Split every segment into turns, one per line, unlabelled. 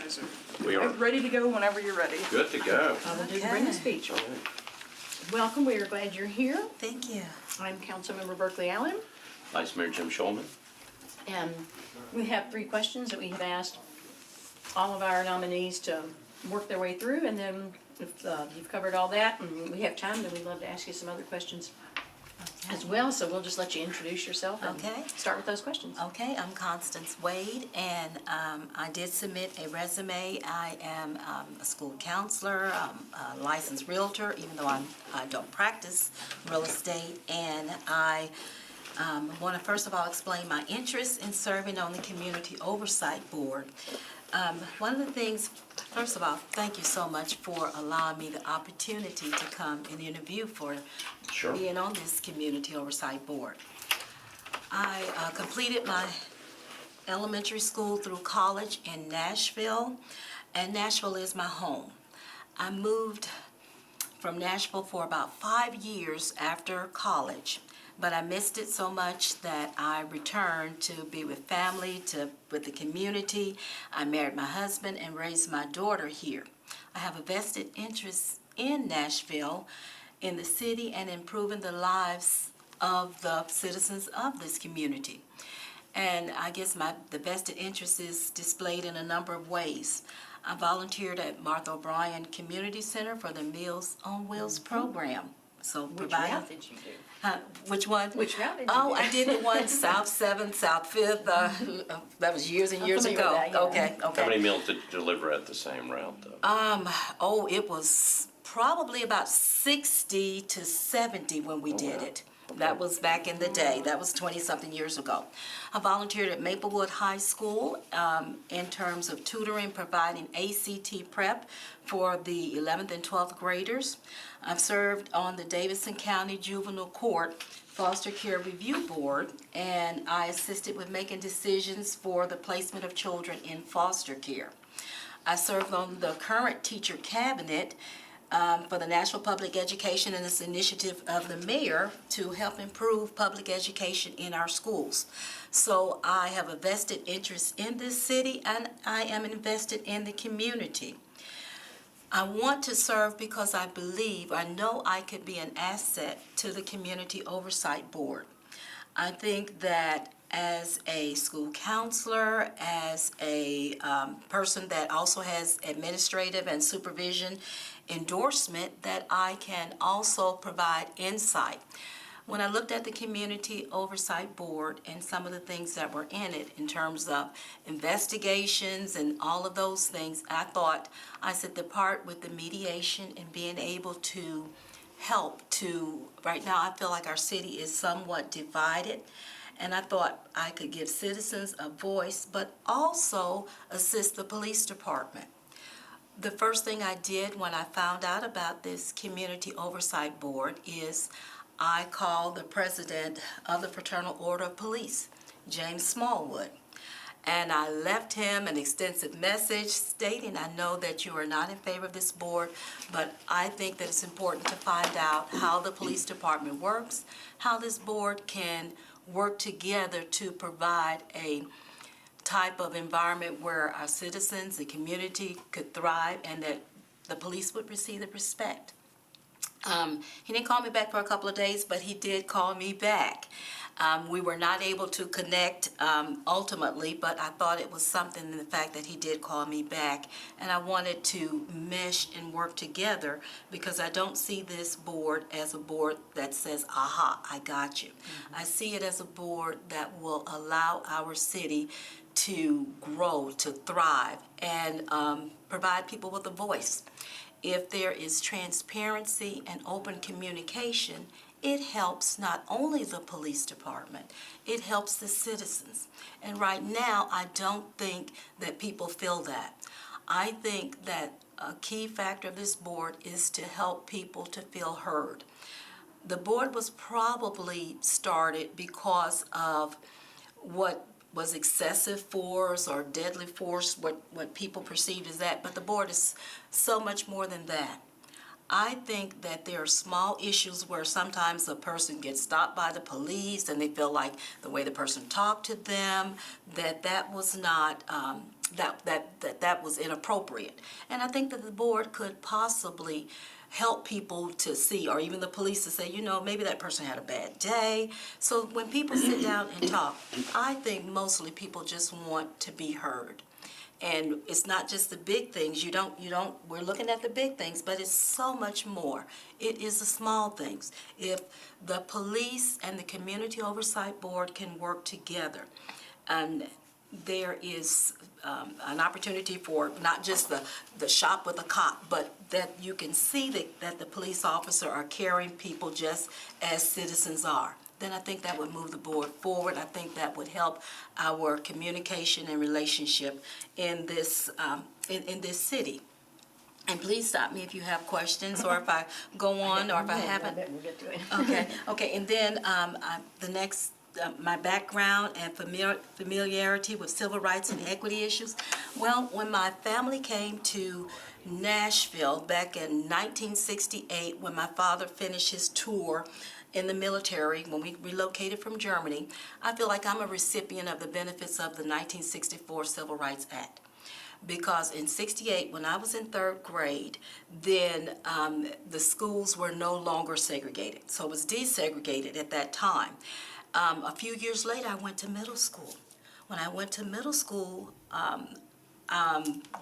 guys
We
are
are.
ready to go whenever you're ready.
Good to go.
I will do bring the speech.
All right.
Welcome, we are glad you're here.
Thank you.
I'm Councilmember Berkeley Allen,
Vice Mayor Jim Shulman.
and we have 3 questions that we have asked all of our nominees to work their way through, and then if you've covered all that and we have time, then we'd love to ask you some other questions as well, so we'll just let you introduce yourself and
Okay.
start with those questions.
Okay, I'm Constance Wade, and I did submit a resume. I am a school counselor, a licensed realtor, even though I don't practice real estate, and I want to first of all explain my interest in serving on the Community Oversight Board. One of the things, first of all, thank you so much for allowing me the opportunity to come and interview for
Sure.
being on this Community Oversight Board. I completed my elementary school through college in Nashville, and Nashville is my home. I moved from Nashville for about 5 years after college, but I missed it so much that I returned to be with family, with the community. I married my husband and raised my daughter here. I have a vested interest in Nashville, in the city, and improving the lives of the citizens of this community. And I guess the vested interest is displayed in a number of ways. I volunteered at Martha O'Brien Community Center for the Meals on Wheels program. So
Which route did you do?
Which one?
Which route did you
Oh,
do?
I did the one South 7th, South 5th. That was years and years
familiar
ago.
with that, yeah.
Okay.
How many meals did you deliver at the same route, though?
It was probably about 60 to 70 when we did it. That was back in the day. That was 20-something years ago. I volunteered at Maplewood High School in terms of tutoring, providing ACT prep for the 11th and 12th graders. I've served on the Davidson County Juvenile Court Foster Care Review Board, and I assisted with making decisions for the placement of children in foster care. I served on the current teacher cabinet for the National Public Education and this initiative of the mayor to help improve public education in our schools. So I have a vested interest in this city, and I am invested in the community. I want to serve because I know I could be an asset to the Community Oversight Board. I think that as a school counselor, as a person that also has administrative and supervision endorsement, that I can also provide insight. When I looked at the Community Oversight Board and some of the things that were in it in terms of investigations and all of those things, I said the part with the mediation and being able to help to, right now I feel like our city is somewhat divided, and I thought I could give citizens a voice, but also assist the police department. The first thing I did when I found out about this Community Oversight Board is I called the president of the Fraternal Order of Police, James Smallwood, and I left him an extensive message stating, I know that you are not in favor of this board, but I think that it's important to find out how the police department works, how this board can work together to provide a type of environment where our citizens, the community could thrive, and that the police would receive the respect. He didn't call me back for a couple of days, but he did call me back. We were not able to connect ultimately, but I thought it was something in the fact that he did call me back, and I wanted to mesh and work together because I don't see this board as a board that says, aha, I got you. I see it as a board that will allow our city to grow, to thrive, and provide people with a voice. If there is transparency and open communication, it helps not only the police department, it helps the citizens. And right now, I don't think that people feel that. I think that a key factor of this board is to help people to feel heard. The board was probably started because of what was excessive force or deadly force, what people perceived as that, but the board is so much more than that. I think that there are small issues where sometimes a person gets stopped by the police and they feel like the way the person talked to them, that was not, that that was inappropriate. And I think that the board could possibly help people to see, or even the police to say, maybe that person had a bad day. So when people sit down and talk, I think mostly people just want to be heard. And it's not just the big things. We're looking at the big things, but it's so much more. It is the small things. If the police and the Community Oversight Board can work together, and there is an opportunity for not just the shop with a cop, but that you can see that the police officer are caring people just as citizens are, then I think that would move the board forward. I think that would help our communication and relationship in this city. And please stop me if you have questions, or if I go on, or if I haven't.
We'll get to it.
Okay. And then the next, my background and familiarity with civil rights and equity issues. Well, when my family came to Nashville back in 1968, when my father finished his tour in the military, when we relocated from Germany, I feel like I'm a recipient of the benefits of the 1964 Civil Rights Act. Because in '68, when I was in third grade, then the schools were no longer segregated. So it was desegregated at that time. A few years later, I went to middle school. When I went to middle school,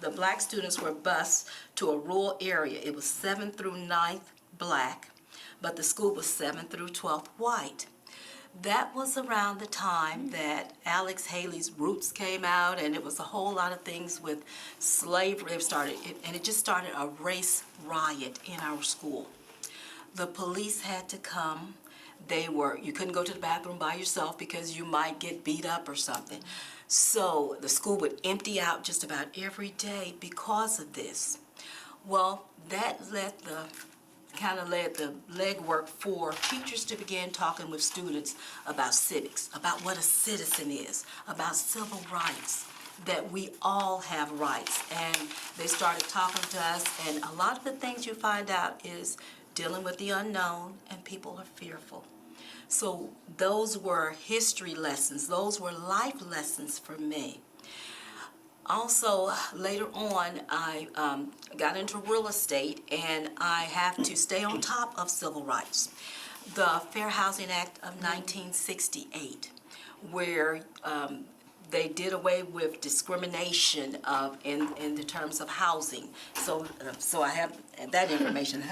the black students were bused to a rural area. It was 7th through 9th black, but the school was 7th through 12th white. That was around the time that Alex Haley's Roots came out, and it was a whole lot of things with slavery. It just started a race riot in our school. The police had to come. You couldn't go to the bathroom by yourself because you might get beat up or something. So the school would empty out just about every day because of this. Well, that kind of led the legwork for teachers to begin talking with students about civics, about what a citizen is, about civil rights, that we all have rights. And they started talking to us, and a lot of the things you find out is dealing with the unknown, and people are fearful. So those were history lessons. Those were life lessons for me. Also, later on, I got into real estate, and I have to stay on top of civil rights. The Fair Housing Act of 1968, where they did away with discrimination in the terms of housing. So I have that information.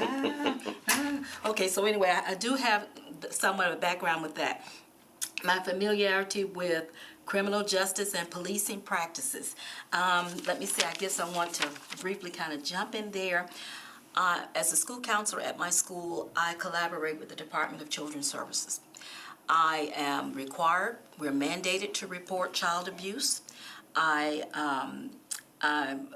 Okay, so anyway, I do have somewhat of a background with that. My familiarity with criminal justice and policing practices. Let me see, I guess I want to briefly kind of jump in there. As a school counselor at my school, I collaborate with the Department of Children's Services. I am required, we're mandated to report child abuse. I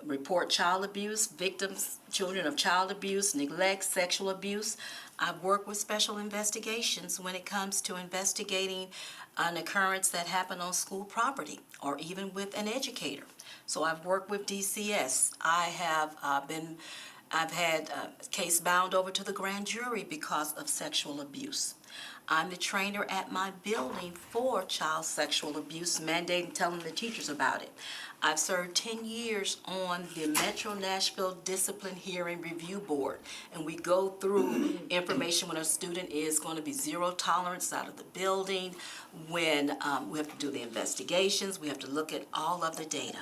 report child abuse, victims, children of child abuse, neglect, sexual abuse. I work with special investigations when it comes to investigating an occurrence that happened on school property, or even with an educator. So I've worked with DCS. I've had a case bound over to the grand jury because of sexual abuse. I'm the trainer at my building for child sexual abuse, mandating telling the teachers about it. I've served 10 years on the Metro Nashville Discipline Hearing Review Board, and we go through information when a student is going to be zero tolerance out of the building, when we have to do the investigations, we have to look at all of the data.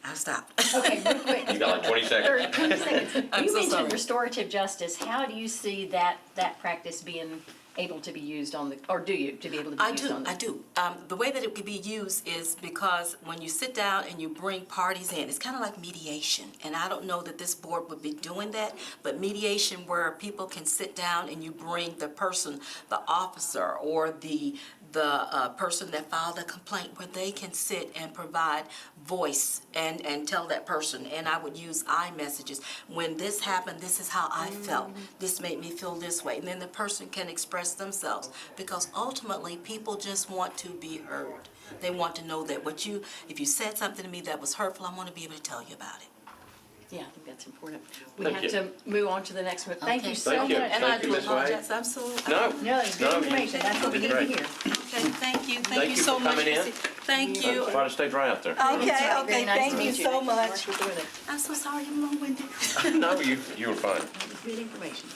I'll stop.
Okay, real quick.
You got like 20 seconds.
20 seconds.
I'm
You
so
mentioned
sorry.
restorative justice. How do you see that practice being able to be used on the, or do you, to be able to be used on the?
I do. The way that it could be used is because when you sit down and you bring parties in, it's kind of like mediation. And I don't know that this board would be doing that, but mediation where people can sit down and you bring the person, the officer, or the person that filed a complaint, where they can sit and provide voice and tell that person. And I would use iMessages. When this happened, this is how I felt. This made me feel this way. And then the person can express themselves, because ultimately people just want to be heard. They want to know that if you said something to me that was hurtful, I want to be able to tell you about it.
Yeah, I think that's important. We
Thank
have
you.
to move on to the next one. Thank you so
Thank
much.
you.
And I
Thank you,
do
Ms. Wade.
apologize, I'm so.
No.
No, it's good information. That's what we need to
Great.
hear.
Okay, thank you
Thank you
so
for
much.
coming in.
Missy. Thank you.
Try to stay dry out there.
Okay,
Very
okay,
nice to
thank you
meet
so much.
Marshall Dooley.
I'm so sorry I'm long-winded.
No, you were fine.
Good information.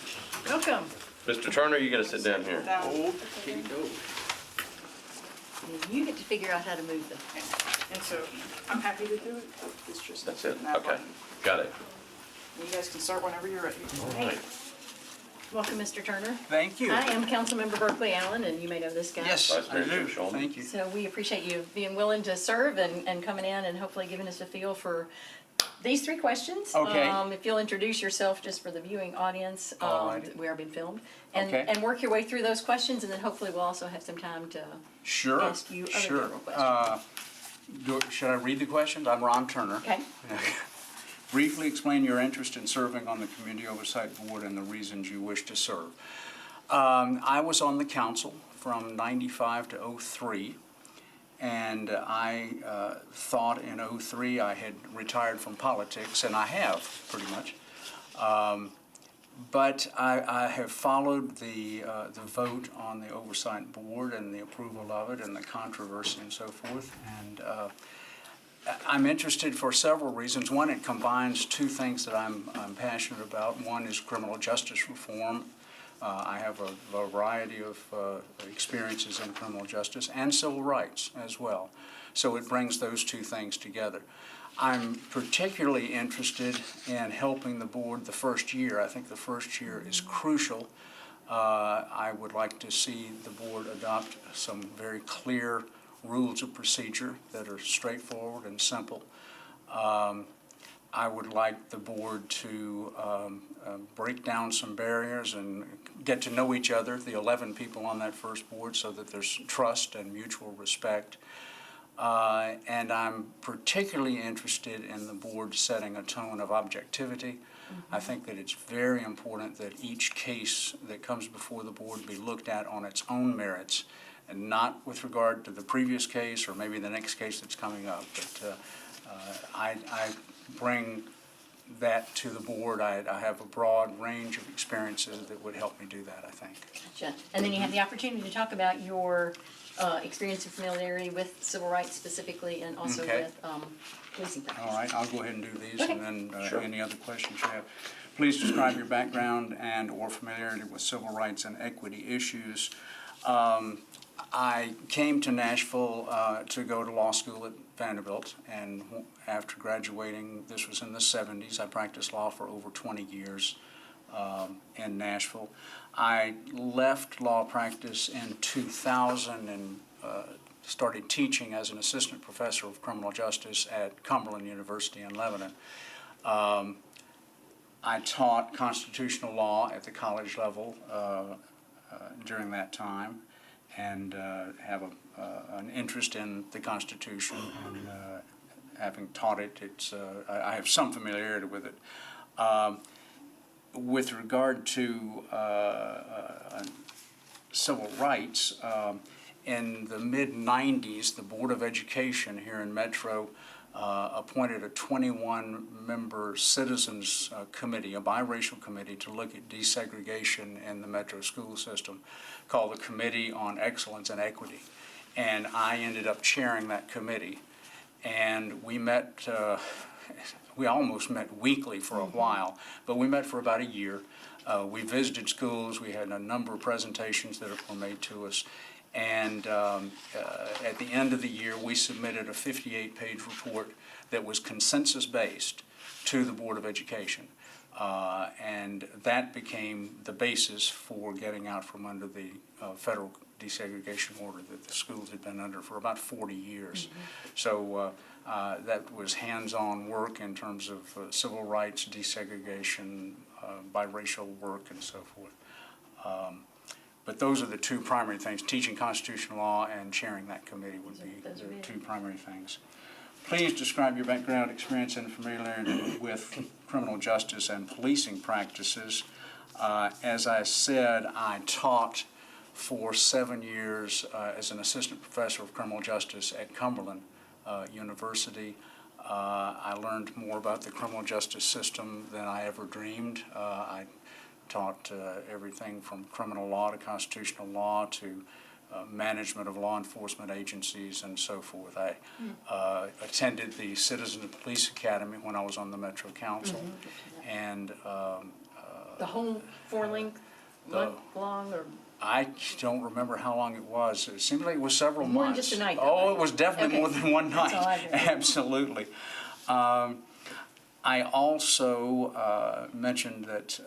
Welcome.
Mr. Turner, you gotta sit down here.
You get to figure out how to move them.
And so I'm happy to do it. It's just
That's it?
that
Okay,
button.
got it.
You guys can start whenever you're ready.
All right.
Welcome, Mr. Turner.
Thank you.
I am Councilmember Berkeley Allen, and you may know this guy.
Yes,
Vice
I
Mayor
do.
Shirley.
Thank you.
So we appreciate you being willing to serve and coming in and hopefully giving us a feel for these three questions.
Okay.
If you'll introduce yourself just for the viewing audience,
Alrighty.
we are being filmed.
Okay.
And work your way through those questions, and then hopefully we'll also have some time to
Sure.
ask you other
Sure.
general questions.
Should I read the questions? I'm Ron Turner.
Okay?
Briefly explain your interest in serving on the Community Oversight Board and the reasons you wish to serve. I was on the council from '95 to '03, and I thought in '03 I had retired from politics, and I have, pretty much. But I have followed the vote on the Oversight Board and the approval of it and the controversy and so forth. And I'm interested for several reasons. One, it combines two things that I'm passionate about. One is criminal justice reform. I have a variety of experiences in criminal justice and civil rights as well. So it brings those two things together. I'm particularly interested in helping the board the first year. I think the first year is crucial. I would like to see the board adopt some very clear rules of procedure that are straightforward and simple. I would like the board to break down some barriers and get to know each other, the 11 people on that first board, so that there's trust and mutual respect. And I'm particularly interested in the board setting a tone of objectivity. I think that it's very important that each case that comes before the board be looked at on its own merits and not with regard to the previous case or maybe the next case that's coming up. But I bring that to the board. I have a broad range of experiences that would help me do that, I think.
Gotcha. And then you have the opportunity to talk about your experience and familiarity with civil rights specifically, and also
Okay.
with policing practice.
All right, I'll go ahead and do these,
Okay.
and then
Sure.
any other questions you have. Please describe your background and/or familiarity with civil rights and equity issues. I came to Nashville to go to law school at Vanderbilt, and after graduating, this was in the '70s, I practiced law for over 20 years in Nashville. I left law practice in 2000 and started teaching as an assistant professor of criminal justice at Cumberland University in Lebanon. I taught constitutional law at the college level during that time, and have an interest in the Constitution, and having taught it, I have some familiarity with it. With regard to civil rights, in the mid-'90s, the Board of Education here in Metro appointed a 21-member citizens committee, a biracial committee, to look at desegregation in the Metro school system, called the Committee on Excellence and Equity. And I ended up chairing that committee. And we met, we almost met weekly for a while, but we met for about a year. We visited schools. We had a number of presentations that were made to us. And at the end of the year, we submitted a 58-page report that was consensus-based to the Board of Education. And that became the basis for getting out from under the federal desegregation order that the schools had been under for about 40 years. So that was hands-on work in terms of civil rights, desegregation, biracial work, and so forth. But those are the two primary things. Teaching constitutional law and chairing that committee would be the two primary things. Please describe your background, experience, and familiarity with criminal justice and policing practices. As I said, I taught for 7 years as an assistant professor of criminal justice at Cumberland University. I learned more about the criminal justice system than I ever dreamed. I taught everything from criminal law to constitutional law to management of law enforcement agencies and so forth. I attended the Citizen Police Academy when I was on the Metro Council, and
The whole four-length month long, or?
I don't remember how long it was. It seemed like it was several months.
More than just a night, though,
Oh,
right?
it was definitely
Okay.
more than one night.
That's all I heard.
Absolutely. I also mentioned that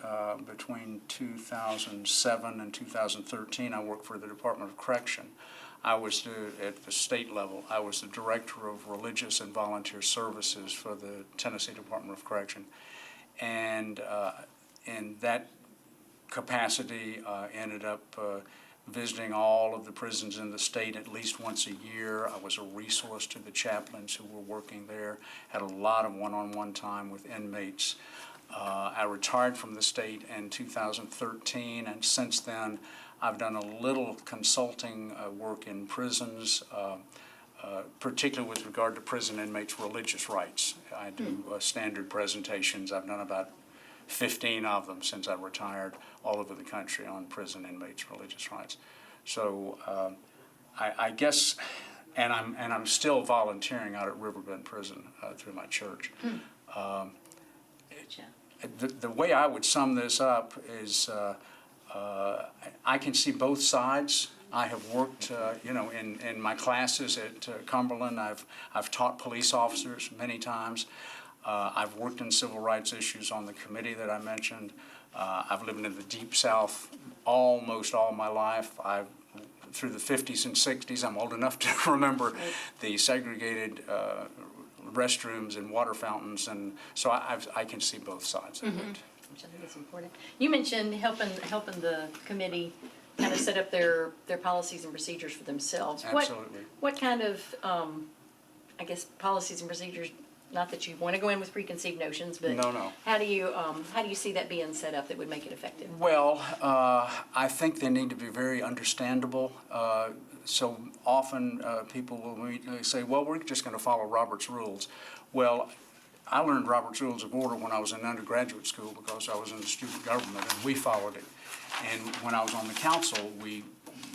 between 2007 and 2013, I worked for the Department of Correction. I was at the state level. I was the Director of Religious and Volunteer Services for the Tennessee Department of Correction. And in that capacity, ended up visiting all of the prisons in the state at least once a year. I was a resource to the chaplains who were working there, had a lot of one-on-one time with inmates. I retired from the state in 2013, and since then I've done a little consulting work in prisons, particularly with regard to prison inmates' religious rights. I do standard presentations. I've done about 15 of them since I retired all over the country on prison inmates' religious rights. So I guess, and I'm still volunteering out at Riverbend Prison through my church. The way I would sum this up is I can see both sides. I have worked, in my classes at Cumberland. I've taught police officers many times. I've worked in civil rights issues on the committee that I mentioned. I've lived in the Deep South almost all my life. Through the 50s and 60s, I'm old enough to remember the segregated restrooms and water fountains, and so I can see both sides of it.
Which I think is important. You mentioned helping the committee kind of set up their policies and procedures for themselves.
Absolutely.
What kind of, I guess, policies and procedures, not that you want to go in with preconceived notions, but
No.
how do you see that being set up that would make it effective?
Well, I think they need to be very understandable. So often people will say, well, we're just going to follow Robert's rules. Well, I learned Robert's Rules of Order when I was in undergraduate school because I was in the student government, and we followed it. And when I was on the council, we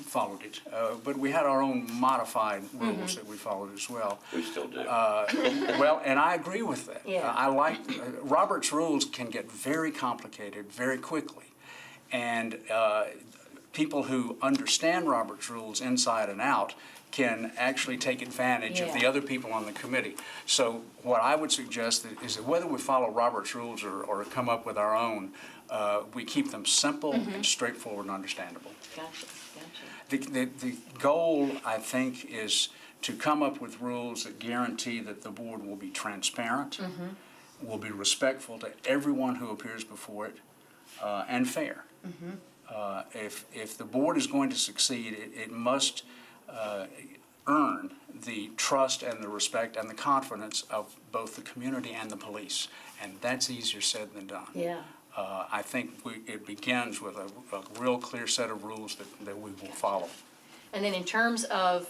followed it. But we had our own modified rules that we followed as well.
We still do.
Well, and I agree with that.
Yeah.
I like, Robert's Rules can get very complicated very quickly. And people who understand Robert's Rules inside and out can actually take advantage of the
Yeah.
other people on the committee. So what I would suggest is that whether we follow Robert's Rules or come up with our own, we keep them simple and straightforward and understandable.
Gotcha.
The goal, I think, is to come up with rules that guarantee that the board will be transparent, will be respectful to everyone who appears before it, and fair. If the board is going to succeed, it must earn the trust and the respect and the confidence of both the community and the police, and that's easier said than done.
Yeah.
I think it begins with a real clear set of rules that we will follow.
And then in terms of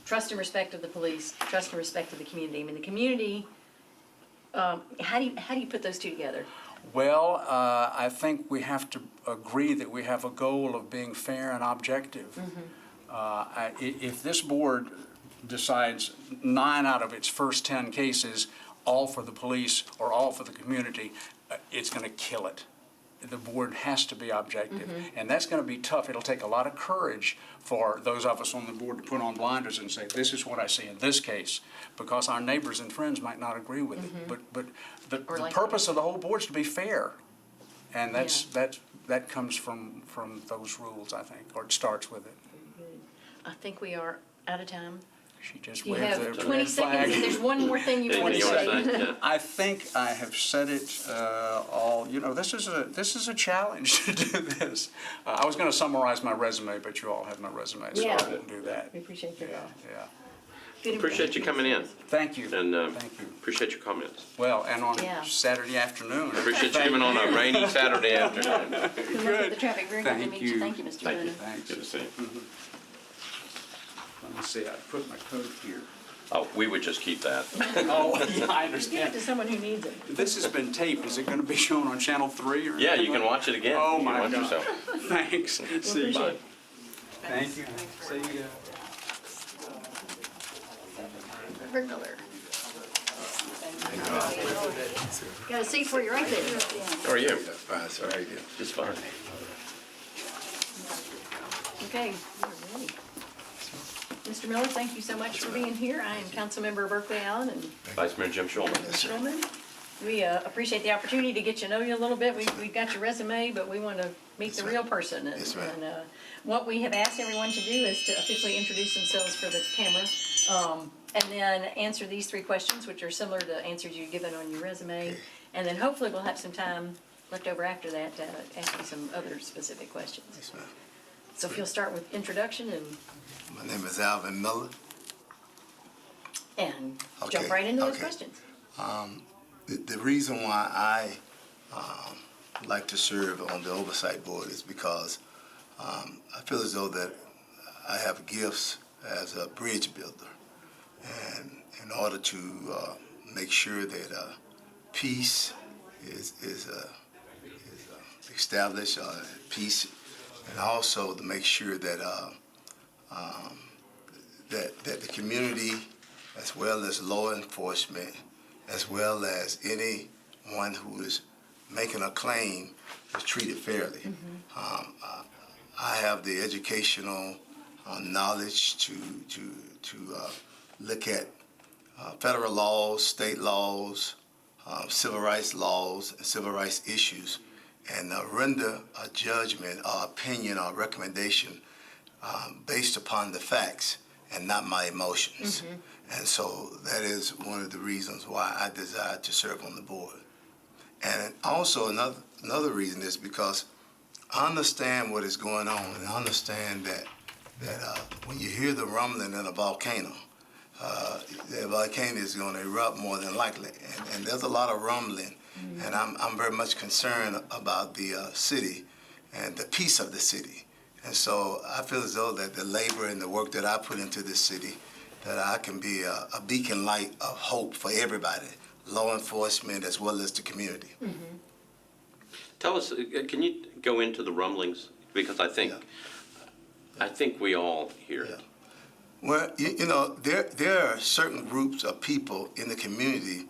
trust and respect of the police, trust and respect of the community, I mean, the community, how do you put those two together?
Well, I think we have to agree that we have a goal of being fair and objective. If this board decides 9 out of its first 10 cases, all for the police or all for the community, it's going to kill it. The board has to be objective, and that's going to be tough. It'll take a lot of courage for those of us on the board to put on blinders and say, this is what I see in this case, because our neighbors and friends might not agree with it. But the purpose of the whole board is to be fair, and that comes from those rules, I think, or it starts with it.
I think we are out of time.
She just
You
waved
have
the
20
red
seconds,
flag.
if there's one more thing you want to say.
I think I have said it all. This is a challenge to do this. I was going to summarize my resume, but you all have my resume, so
Yeah.
I won't do that.
We appreciate that.
Yeah.
Good
Appreciate you coming in,
Thank you.
and
Thank you.
appreciate your comments.
Well, and on
Yeah.
Saturday afternoon.
Appreciate you coming on a rainy Saturday afternoon.
Good luck with the traffic. Very good to
Thank
meet you.
you.
Thank you, Mr.
Thank you.
Brennan.
Thanks.
Good to see you.
Let me see. I put my coat here.
Oh, we would just keep that.
Oh, yeah, I
Give it
understand.
to someone who needs it.
This has been taped. Is it going to be shown on Channel 3 or?
Yeah, you can watch it again.
Oh,
if you
my
want
God.
yourself.
Thanks. See you.
appreciate it.
Thank you. See you.
Rick Miller. Got a seat for you right there.
How are you?
Fine, sir. How you doing?
Just fine.
Okay, we're ready. Mr. Miller, thank you so much for being here. I am Councilmember Berkeley Allen and
Vice Mayor Jim Schulman.
Shirley. We appreciate the opportunity to get to know you a little bit. We've got your resume, but we want to meet the real person. And-
Yes, ma'am.
And what we have asked everyone to do is to officially introduce themselves for the camera, and then answer these 3 questions, which are similar to answers you've given on your resume. And then hopefully we'll have some time left over after that to ask you some other specific questions.
Yes, ma'am.
So if you'll start with introduction
My name is Alvin Miller.
and jump
Okay,
right into those
okay.
questions.
The reason why I like to serve on the Oversight Board is because I feel as though that I have gifts as a bridge builder. And in order to make sure that peace is established, peace, and also to make sure that that the community, as well as law enforcement, as well as anyone who is making a claim, is treated fairly. I have the educational knowledge to look at federal laws, state laws, civil rights laws, and civil rights issues, and render a judgment or opinion or recommendation based upon the facts and not my emotions. And so that is one of the reasons why I desire to serve on the board. And also another reason is because I understand what is going on, and I understand that when you hear the rumbling in a volcano, the volcano is going to erupt more than likely, and there's a lot of rumbling, and I'm very much concerned about the city and the peace of the city. And so I feel as though that the labor and the work that I put into this city, that I can be a beacon light of hope for everybody, law enforcement as well as the community.
Tell us, can you go into the rumblings? Because I think we all hear it.
Well, you know, there are certain groups of people in the community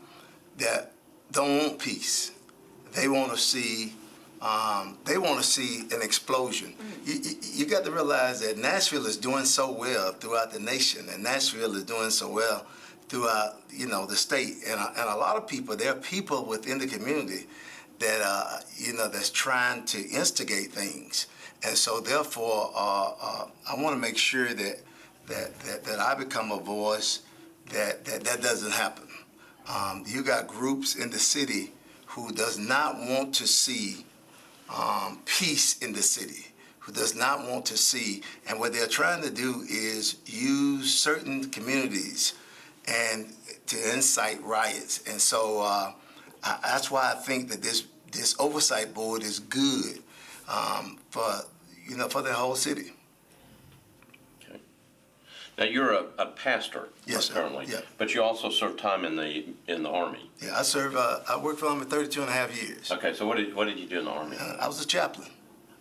that don't want peace. They want to see an explosion. You got to realize that Nashville is doing so well throughout the nation, and Nashville is doing so well throughout, the state. And a lot of people, there are people within the community that, that's trying to instigate things. And so therefore, I want to make sure that I become a voice that doesn't happen. You got groups in the city who does not want to see peace in the city, who does not want to see, and what they're trying to do is use certain communities and to incite riots. And so that's why I think that this oversight board is good for the whole city.
Okay. Now you're a pastor
Yes, sir.
currently,
Yeah.
but you also served time in the Army.
Yeah, I worked for them for 32 and a half years.
Okay, so what did you do in the Army?
I was a chaplain.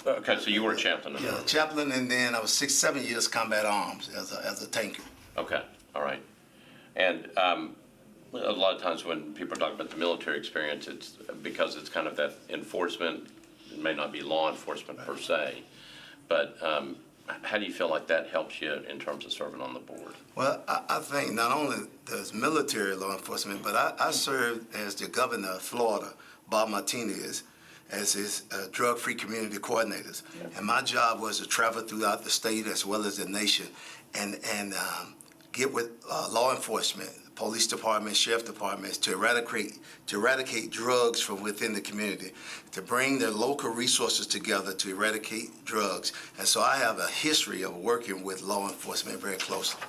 Okay, so you were a chaplain in the
Yeah,
Army.
chaplain, and then I was 7 years combat arms as a tanker.
Okay, all right. And a lot of times when people talk about the military experience, it's because it's kind of that enforcement. It may not be law enforcement per se, but how do you feel like that helps you in terms of serving on the board?
Well, I think not only does military law enforcement, but I served as the governor of Florida, Bob Martinez, as his drug-free community coordinators. And my job was to travel throughout the state as well as the nation and get with law enforcement, police departments, sheriff departments to eradicate drugs from within the community, to bring their local resources together to eradicate drugs. And so I have a history of working with law enforcement very closely.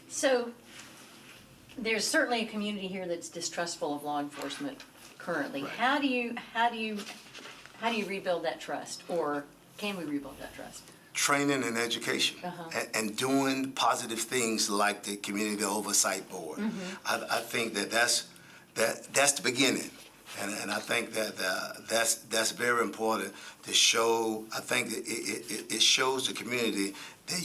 So there's certainly a community here that's distrustful of law enforcement currently.
Right.
How do you rebuild that trust, or can we rebuild that trust?
training and education, and doing positive things like the Community Oversight Board. I think that's the beginning. And I think that that's very important to show. I think that it shows the community that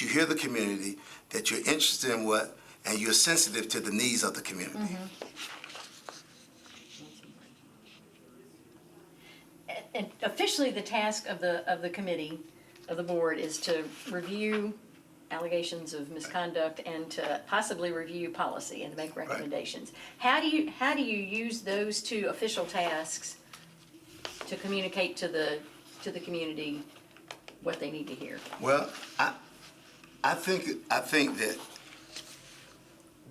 you hear the community, that you're interested in what, and you're sensitive to the needs of the community.
And officially, the task of the committee, of the board, is to review allegations of misconduct and to possibly review policy and to make recommendations. How do you use those two official tasks to communicate to the community what they need to hear?
Well, I think that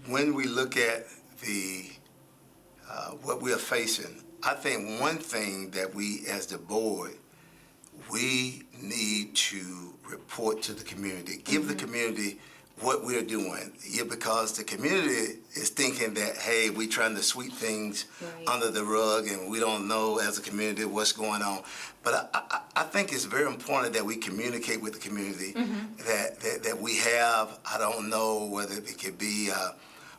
when we look at the what we are facing, I think one thing that we as the board, we need to report to the community, give the community what we're doing. Yeah, because the community is thinking that, hey, we're trying to sweep things under the rug and we don't know as a community what's going on. But I think it's very important that we communicate with the community, that we have, I don't know whether it could be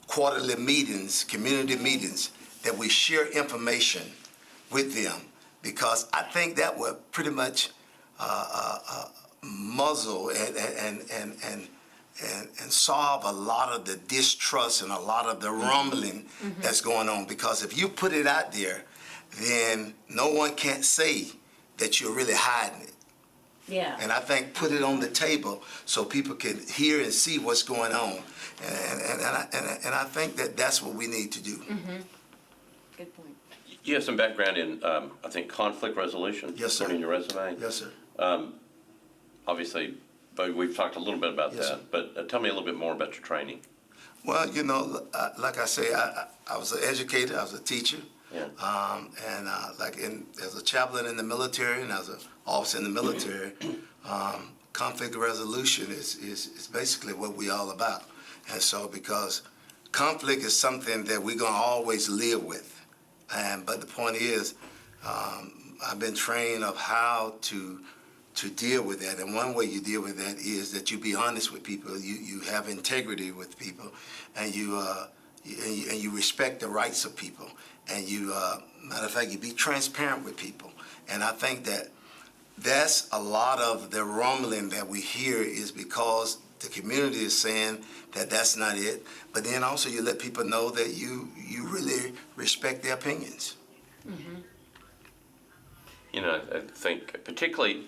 quarterly meetings, community meetings, that we share information with them, because I think that would pretty much muzzle and solve a lot of the distrust and a lot of the rumbling that's going on. Because if you put it out there, then no one can't say that you're really hiding it.
Yeah.
And I think put it on the table so people can hear and see what's going on. And I think that that's what we need to do.
Good point.
You have some background in, I think, conflict resolution.
Yes, sir.
According to your resume.
Yes, sir.
Obviously, but we've talked a little bit about
Yes,
that.
sir.
But tell me a little bit more about your training.
Well, you know, like I say, I was an educator, I was a teacher.
Yeah.
And as a chaplain in the military and as an officer in the military, conflict resolution is basically what we all about. And so because conflict is something that we're going to always live with. But the point is, I've been trained of how to deal with that. And one way you deal with that is that you be honest with people, you have integrity with people, and you respect the rights of people. And you, matter of fact, you be transparent with people. And I think that's a lot of the rumbling that we hear is because the community is saying that that's not it. But then also you let people know that you really respect their opinions.
You know, I think particularly,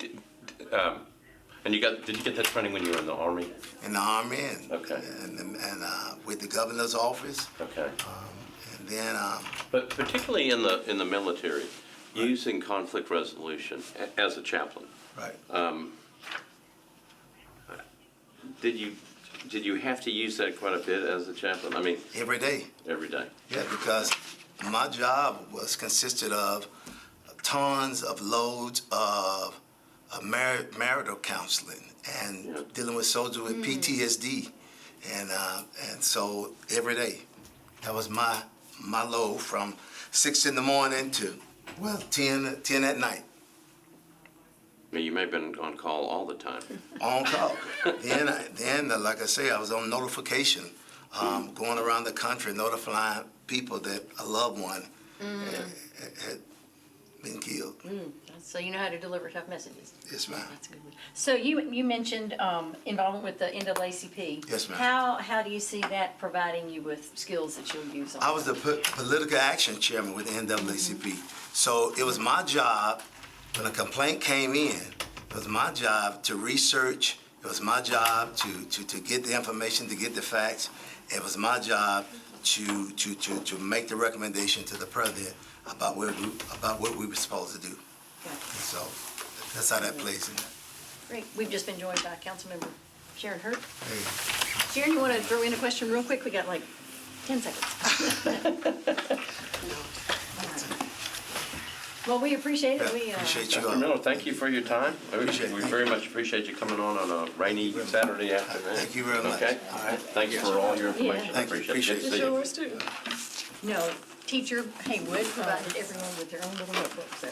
and did you get that training when you were in the Army?
In the Army and,
Okay.
and with the governor's office.
Okay.
And then
But particularly in the military, using conflict resolution as a chaplain,
right.
Did you have to use that quite a bit as a chaplain? I mean,
Every day.
every day.
Yeah, because my job consisted of tons of loads of marital counseling and dealing with soldiers with PTSD, and so every day, that was my load from 6 in the morning to 10 at night.
I mean, you may have been on call all the time.
On call. then, like I say, I was on notification, going around the country notifying people that a loved one had been killed.
So you know how to deliver tough messages.
Yes, ma'am.
That's a good one. So you mentioned involvement with the NAACP.
Yes, ma'am.
How do you see that providing you with skills that you'll use on
I was the political action chairman with the NAACP. So it was my job, when a complaint came in, it was my job to research, it was my job to get the information, to get the facts. It was my job to make the recommendation to the president about what we were supposed to do.
Okay.
So that's how that plays in there.
Great. We've just been joined by Councilmember Sharon Hurt.
Hey.
Sharon, you want to throw in a question real quick? We got like 10 seconds. Well, we appreciate it. We
Appreciate you
Dr.
all.
Miller, thank you for your time.
Appreciate it.
We very much appreciate you coming on a rainy Saturday afternoon.
Thank you very much.
Okay?
All right.
Thanks for all your information.
Thank you. Appreciate
Good to
it.
see you.
Yours too.
No, Teacher Haywood provided everyone with their own little notebook, so.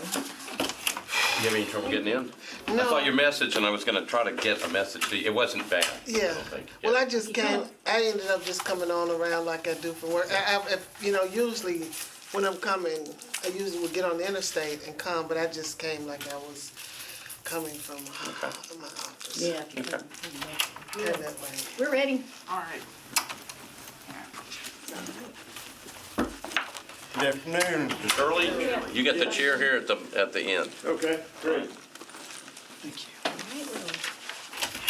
You have any trouble getting in? I
No.
thought your message, and I was gonna try to get a message to you. It wasn't bad. I
Yeah.
don't think.
Well,
Yeah.
I just came, I ended up just coming on around like I do for work. You know, usually when I'm coming, I usually would get on the interstate and come, but I just came like I was coming from my office.
Yeah.
Okay.
Came that way.
We're ready.
All right.
Good afternoon.
Shirley, you get the chair here at the end.
Okay, great.
All right, we'll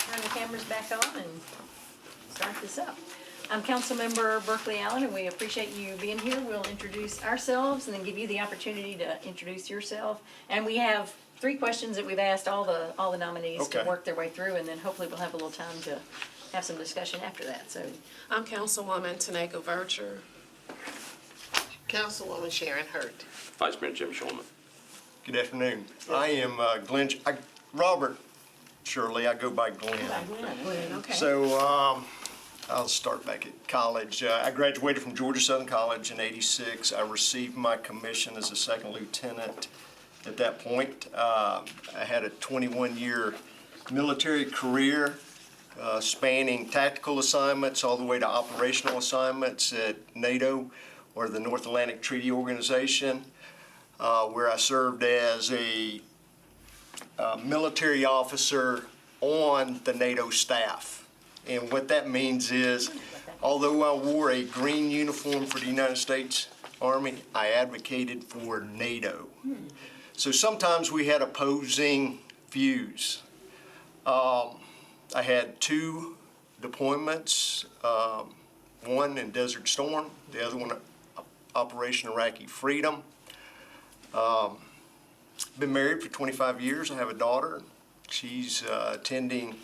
turn the cameras back on and start this up. I'm Councilmember Berkeley Allen, and we appreciate you being here. We'll introduce ourselves and then give you the opportunity to introduce yourself. And we have 3 questions that we've asked all the nominees to
Okay.
work their way through, and then hopefully we'll have a little time to have some discussion after that. So,
I'm Councilwoman Tanaka Vercher.
Councilwoman Sharon Hurt.
Vice Mayor Jim Shulman.
Good afternoon. I am Robert Shirley. I go by Glenn.
Okay.
So I'll start back at college. I graduated from Georgia Southern College in '86. I received my commission as a second lieutenant at that point. I had a 21-year military career spanning tactical assignments all the way to operational assignments at NATO, or the North Atlantic Treaty Organization, where I served as a military officer on the NATO staff. And what that means is, although I wore a green uniform for the United States Army, I advocated for NATO. So sometimes we had opposing views. I had 2 deployments, one in Desert Storm, the other one Operation Iraqi Freedom. Been married for 25 years. I have a daughter. She's attending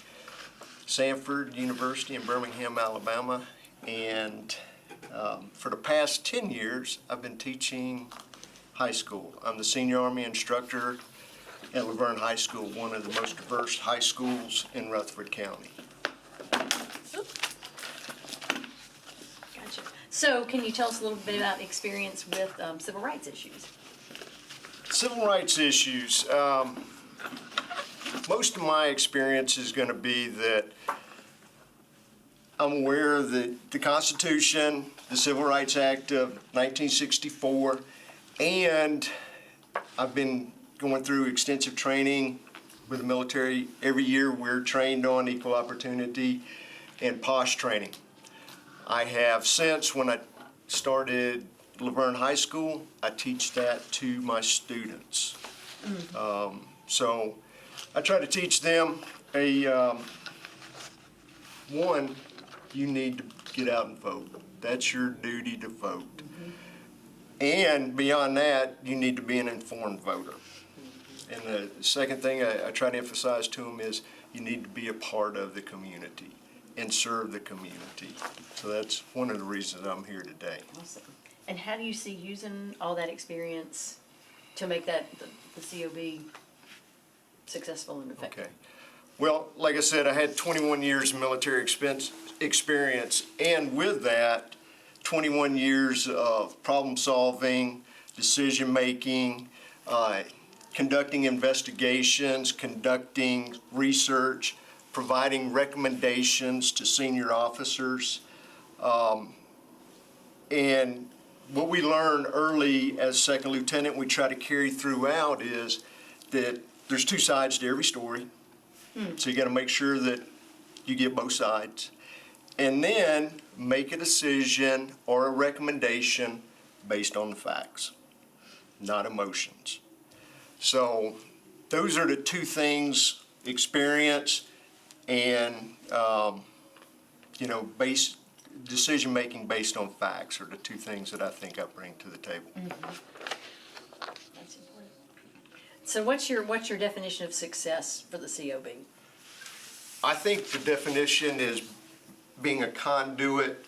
Samford University in Birmingham, Alabama. And for the past 10 years, I've been teaching high school. I'm the senior Army instructor at Laverne High School, one of the most diverse high schools in Rutherford County.
gotcha. So, can you tell us a little bit about experience with civil rights issues?
Civil rights issues. Most of my experience is going to be that I'm aware that the Constitution, the Civil Rights Act of 1964, and I've been going through extensive training with the military. Every year we're trained on equal opportunity and POSH training. I have since, when I started Laverne High School, I teach that to my students. So I try to teach them one, you need to get out and vote. That's your duty to vote. And beyond that, you need to be an informed voter. And the second thing I try to emphasize to them is you need to be a part of the community and serve the community. So that's one of the reasons I'm here today.
Awesome. And how do you see using all that experience to make that, the COB successful and effective?
Okay. Well, like I said, I had 21 years of military experience, and with that, 21 years of problem solving, decision making, conducting investigations, conducting research, providing recommendations to senior officers. And what we learned early as second lieutenant, we try to carry throughout, is that there's 2 sides to every story. So you got to make sure that you get both sides. And then make a decision or a recommendation based on the facts, not emotions. So those are the 2 things, experience and, decision-making based on facts are the 2 things that I think I bring to the table.
That's important. So what's your definition of success for the COB?
I think the definition is being a conduit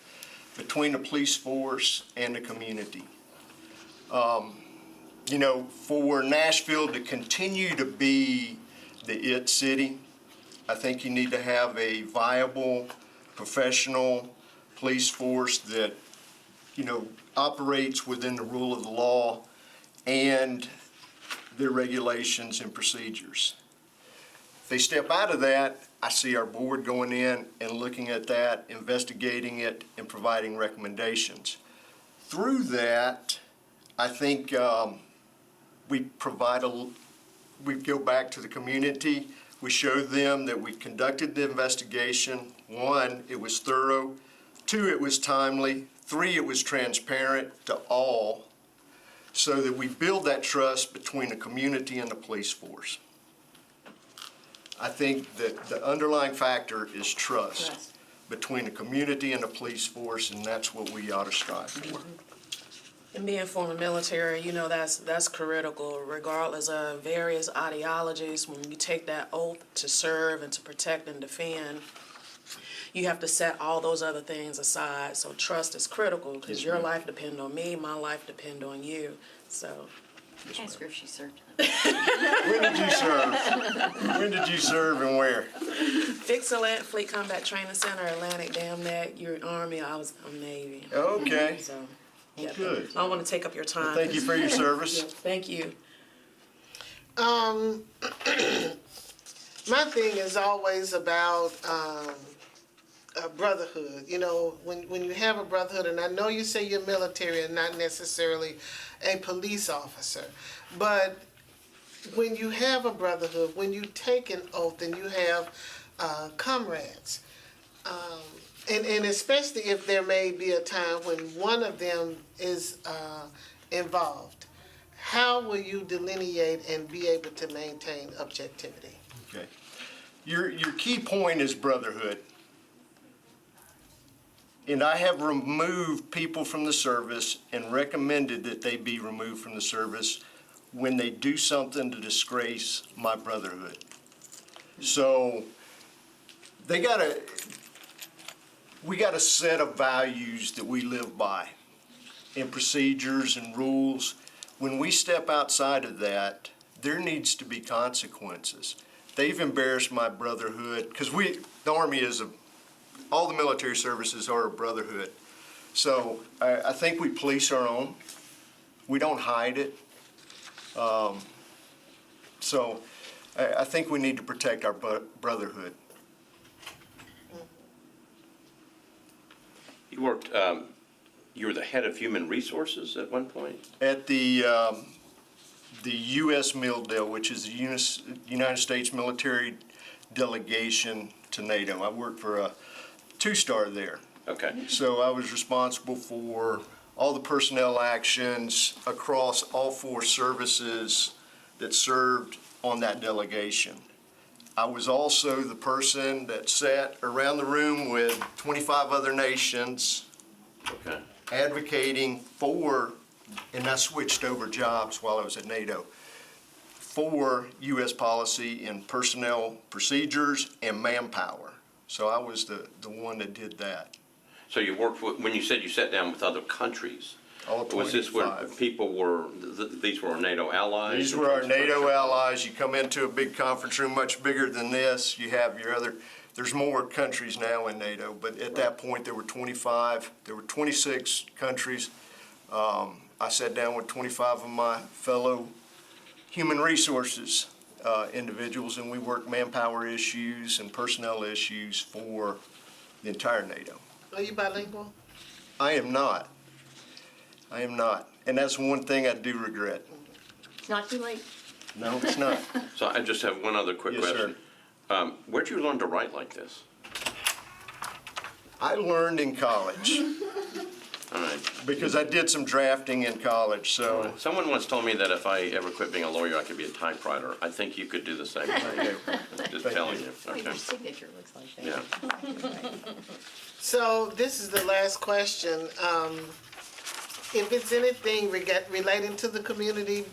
between the police force and the community. For Nashville to continue to be the IT city, I think you need to have a viable, professional police force that, operates within the rule of the law and their regulations and procedures. If they step out of that, I see our board going in and looking at that, investigating it, and providing recommendations. Through that, I think we go back to the community. We show them that we conducted the investigation. 1, it was thorough. 2, it was timely. 3, it was transparent to all, so that we build that trust between the community and the police force. I think that the underlying factor is trust between the community and the police force, and that's what we ought to strive for.
And being former military, you know, that's critical, regardless of various ideologies. When you take that oath to serve and to protect and defend, you have to set all those other things aside. So trust is critical, because your life depends on me, my life depends on you. So.
Ask her if she served.
When did you serve? When did you serve and where?
Excellent, Fleet Combat Training Center, Atlantic Dam Neck. You're Army, I'm Navy.
Okay.
So, yeah.
Good.
I don't want to take up your time.
Thank you for your service.
Thank you.
My thing is always about brotherhood. You know, when you have a brotherhood, and I know you say you're military and not necessarily a police officer, but when you have a brotherhood, when you take an oath and you have comrades, and especially if there may be a time when one of them is involved, how will you delineate and be able to maintain objectivity?
Okay. Your key point is brotherhood. And I have removed people from the service and recommended that they be removed from the service when they do something to disgrace my brotherhood. So we got a set of values that we live by, and procedures and rules. When we step outside of that, there needs to be consequences. They've embarrassed my brotherhood, because the Army is all the military services are a brotherhood. So I think we police our own. We don't hide it. So I think we need to protect our brotherhood.
You worked, you were the head of human resources at one point?
At the U.S. MILDEL, which is the United States military delegation to NATO. I worked for a 2-star there.
Okay.
So I was responsible for all the personnel actions across all 4 services that served on that delegation. I was also the person that sat around the room with 25 other nations,
Okay.
advocating for, and I switched over jobs while I was at NATO, for U.S. policy in personnel procedures and manpower. So I was the one that did that.
So you worked with, when you said you sat down with other countries,
All
was this where
25.
people were, these were NATO allies?
These were our NATO allies. You come into a big conference room much bigger than this. You have your other, there's more countries now in NATO, but at that point there were 25, there were 26 countries. I sat down with 25 of my fellow human resources individuals, and we worked manpower issues and personnel issues for the entire NATO.
Are you bilingual?
I am not. I am not. And that's one thing I do regret.
Not too late.
No, it's not.
So I just have one other quick
Yes, sir.
question. Where'd you learn to write like this?
I learned in college
All right.
because I did some drafting in college, so.
Someone once told me that if I ever quit being a lawyer, I could be a typewriter. I think you could do the same thing. Just
Thank
telling
you.
you.
Well,
Okay.
your signature looks like that.
Yeah.
So this is the last question. If it's anything relating to the community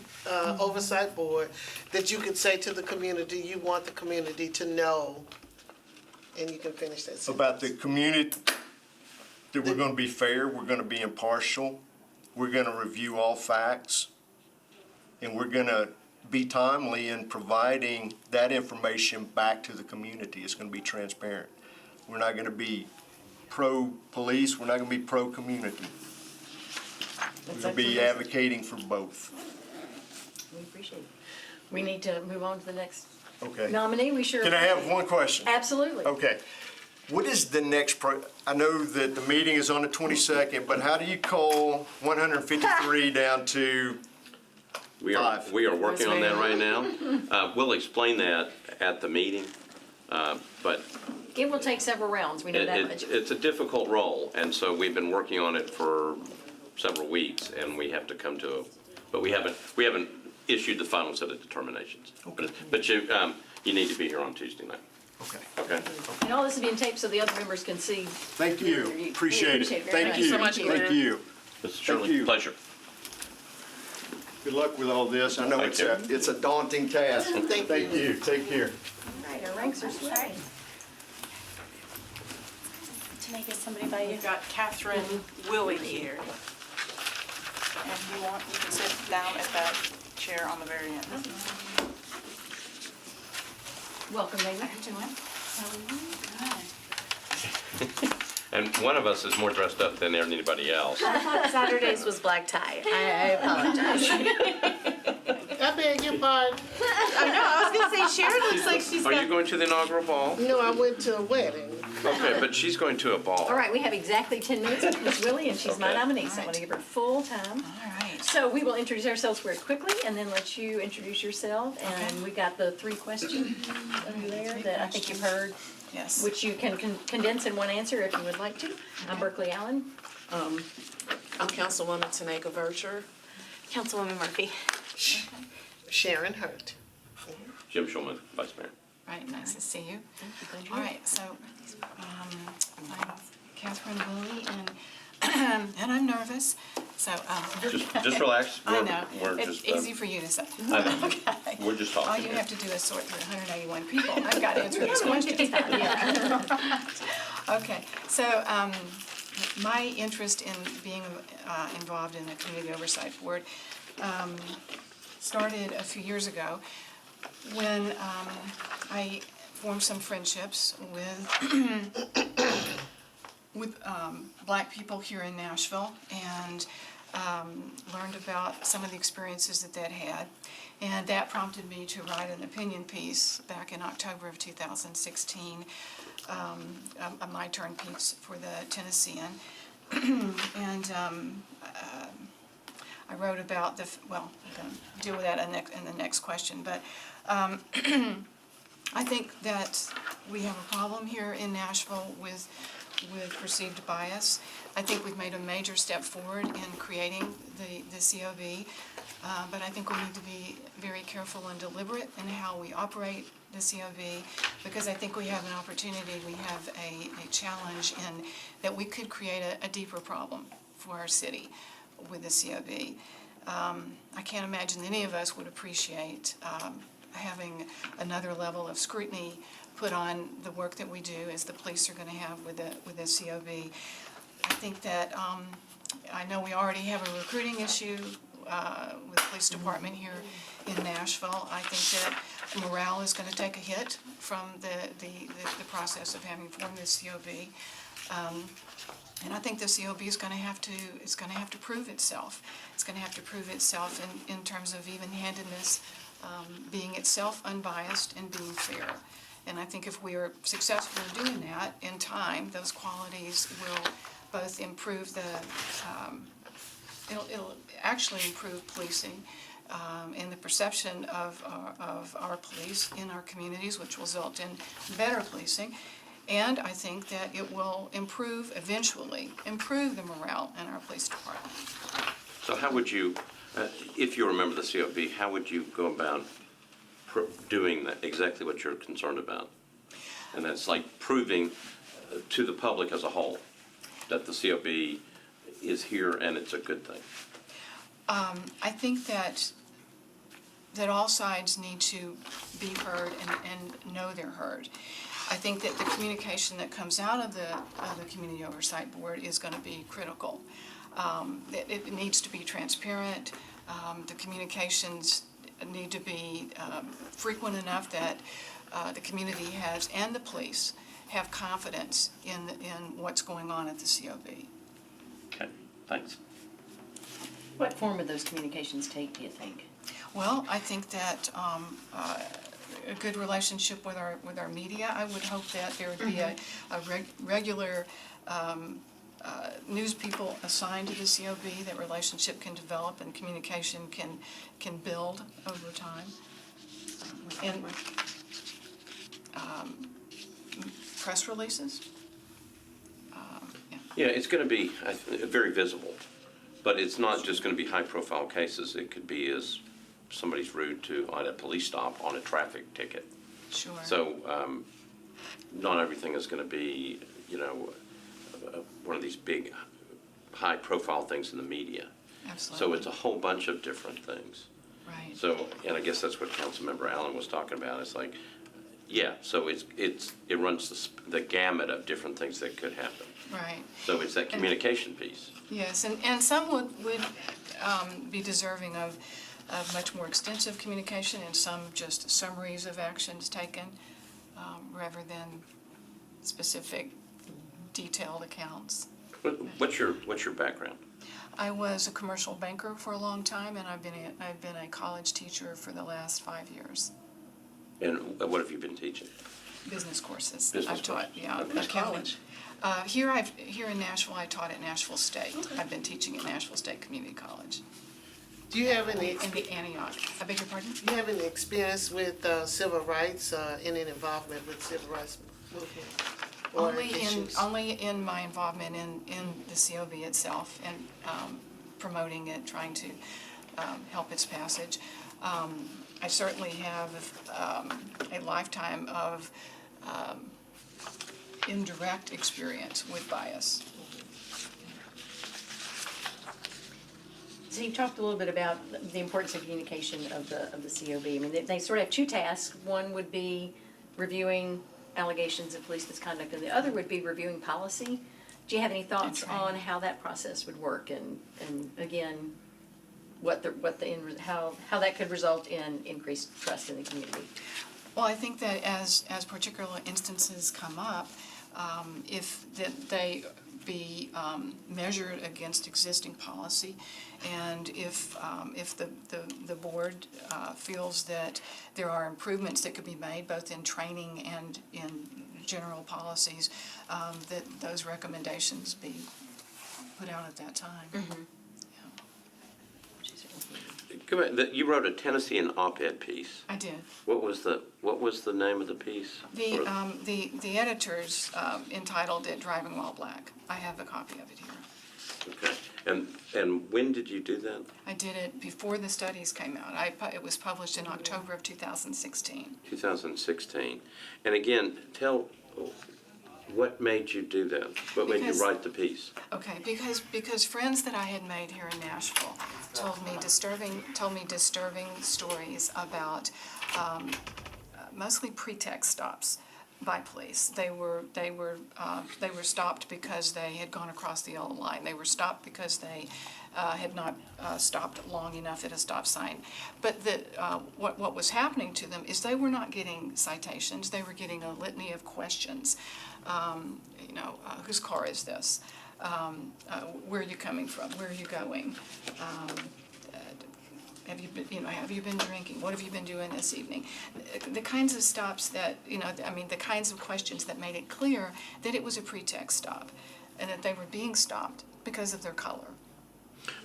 oversight board that you could say to the community, you want the community to know, and you can finish that sentence.
About the community, that we're gonna be fair, we're gonna be impartial, we're gonna review all facts, and we're gonna be timely in providing that information back to the community. It's gonna be transparent. We're not gonna be pro-police, we're not gonna be pro-community. We're gonna be advocating for both.
We appreciate it. We need to move on to the next
Okay.
nominee. We sure.
Can I have one question?
Absolutely.
Okay. What is the next, I know that the meeting is on the 22nd, but how do you call 153 down to
We are,
5?
we are working on that right now. We'll explain that at the meeting, but
It will take several rounds, we know that much.
it's a difficult role, and so we've been working on it for several weeks, and we have to come to, but we haven't issued the final set of determinations. But you need to be here on Tuesday night,
Okay.
okay?
And all this is being taped so the other members can see.
Thank you. Appreciate it.
very
Thank
much.
you.
so much,
Thank
Glenn.
you.
Mr.
Thank
Shirley,
you.
pleasure.
Good luck with all this. I know
Thank
it's a daunting task. Thank you. Take care.
All right, our ranks are swelling.
Can I get somebody by you? We've got Katherine Willey here. And if you want, you can sit down at that chair on the very end.
Welcome, lady.
And one of us is more dressed up than anybody else.
Saturdays was black tie. I apologize.
I beg your pardon.
I know, I was gonna say Sharon looks like she's
Are you
got.
going to the inaugural ball?
No, I went to a wedding.
Okay, but she's going to a ball.
All right, we have exactly 10 minutes with Ms. Willey, and she's my
Okay.
nominee, so I'm gonna give her full time.
All right.
So we will introduce ourselves very quickly, and then let you introduce yourself. And we got the 3 questions over there that I think you've heard,
Yes.
which you can condense in one answer if you would like to. I'm Berkeley Allen.
I'm Councilwoman Tanaka Vercher.
Councilwoman Murphy.
Sharon Hurt.
Jim Schulman, Vice Mayor.
Right, nice to see you. All right, so I'm Katherine Willey, and I'm nervous, so.
Just relax.
I know,
We're
it's
just,
easy for you to say.
I know.
Okay.
We're just
All
talking
you
here.
have to do is sort through 181 people. I've got to answer these questions. Okay, so my interest in being involved in the Community Oversight Board started a few years ago when I formed some friendships with black people here in Nashville, and learned about some of the experiences that they'd had. And that prompted me to write an opinion piece back in October of 2016, a My Turn piece for the Tennessean. And I wrote about well, I'm going to deal with that in the next question, but I think that we have a problem here in Nashville with perceived bias. I think we've made a major step forward in creating the COB, but I think we need to be very careful and deliberate in how we operate the COB, because I think we have an opportunity, we have a challenge in that we could create a deeper problem for our city with the COB. I can't imagine any of us would appreciate having another level of scrutiny put on the work that we do, as the police are going to have with the COB. I think that, I know we already have a recruiting issue with the police department here in Nashville. I think that morale is going to take a hit from the process of having formed this COB. And I think the COB is going to have to prove itself. It's going to have to prove itself in terms of even-handedness, being itself unbiased and being fair. And I think if we are successful in doing that in time, those qualities will both improve it'll actually improve policing and the perception of our police in our communities, which will result in better policing. And I think that it will eventually improve the morale in our police department.
So how would you, if you remember the COB, how would you go about doing that, exactly what you're concerned about? And that's like proving to the public as a whole that the COB is here and it's a good thing.
I think that all sides need to be heard and know they're heard. I think that the communication that comes out of the Community Oversight Board is going to be critical. It needs to be transparent. The communications need to be frequent enough that the community has, and the police, have confidence in what's going on at the COB.
Okay, thanks.
What form would those communications take, do you think?
Well, I think that a good relationship with our media. I would hope that there would be a regular news people assigned to the COB, that relationship can develop and communication can build over time. And press releases.
Yeah, it's going to be very visible, but it's not just going to be high-profile cases. It could be as somebody's rude to at a police stop on a traffic ticket.
Sure.
So not everything is going to be, one of these big, high-profile things in the media.
Absolutely.
So it's a whole bunch of different things.
Right.
So, and I guess that's what Councilmember Allen was talking about. It's like, yeah, so it runs the gamut of different things that could happen.
Right.
So it's that communication piece.
Yes, and some would be deserving of much more extensive communication, and some just summaries of actions taken, rather than specific detailed accounts.
What's your background?
I was a commercial banker for a long time, and I've been a college teacher for the last 5 years.
And what have you been teaching?
Business courses.
Business
I've taught,
courses.
yeah,
Okay.
accounting. Here in Nashville, I taught at Nashville State. I've been teaching at Nashville State Community College.
Do you have any,
In the Antioch. I beg your pardon?
do you have any experience with civil rights, any involvement with civil rights movement? Or issues?
Only in my involvement in the COB itself, and promoting it, trying to help its passage. I certainly have a lifetime of indirect experience with bias.
So you talked a little bit about the importance of communication of the COB. I mean, they sort of have two tasks. One would be reviewing allegations of police misconduct, and the other would be reviewing policy. Do you have any thoughts
That's right.
on how that process would work, and again, how that could result in increased trust in the community?
Well, I think that as particular instances come up, if they be measured against existing policy, and if the board feels that there are improvements that could be made both in training and in general policies, that those recommendations be put out at that time.
Mm-hmm.
You wrote a Tennessean op-ed piece.
I did.
What was the name of the piece?
The editors entitled it "Driving While Black." I have a copy of it here.
Okay. And when did you do that?
I did it before the studies came out. It was published in October of 2016.
2016. And again, tell what made you do that? What made you write the piece?
Okay, because friends that I had made here in Nashville told me disturbing stories about mostly pretext stops by police. They were stopped because they had gone across the yellow line. They were stopped because they had not stopped long enough at a stop sign. But what was happening to them is they were not getting citations. They were getting a litany of questions. Whose car is this? Where are you coming from? Where are you going? Have you been drinking? What have you been doing this evening? The kinds of stops that, the kinds of questions that made it clear that it was a pretext stop, and that they were being stopped because of their color.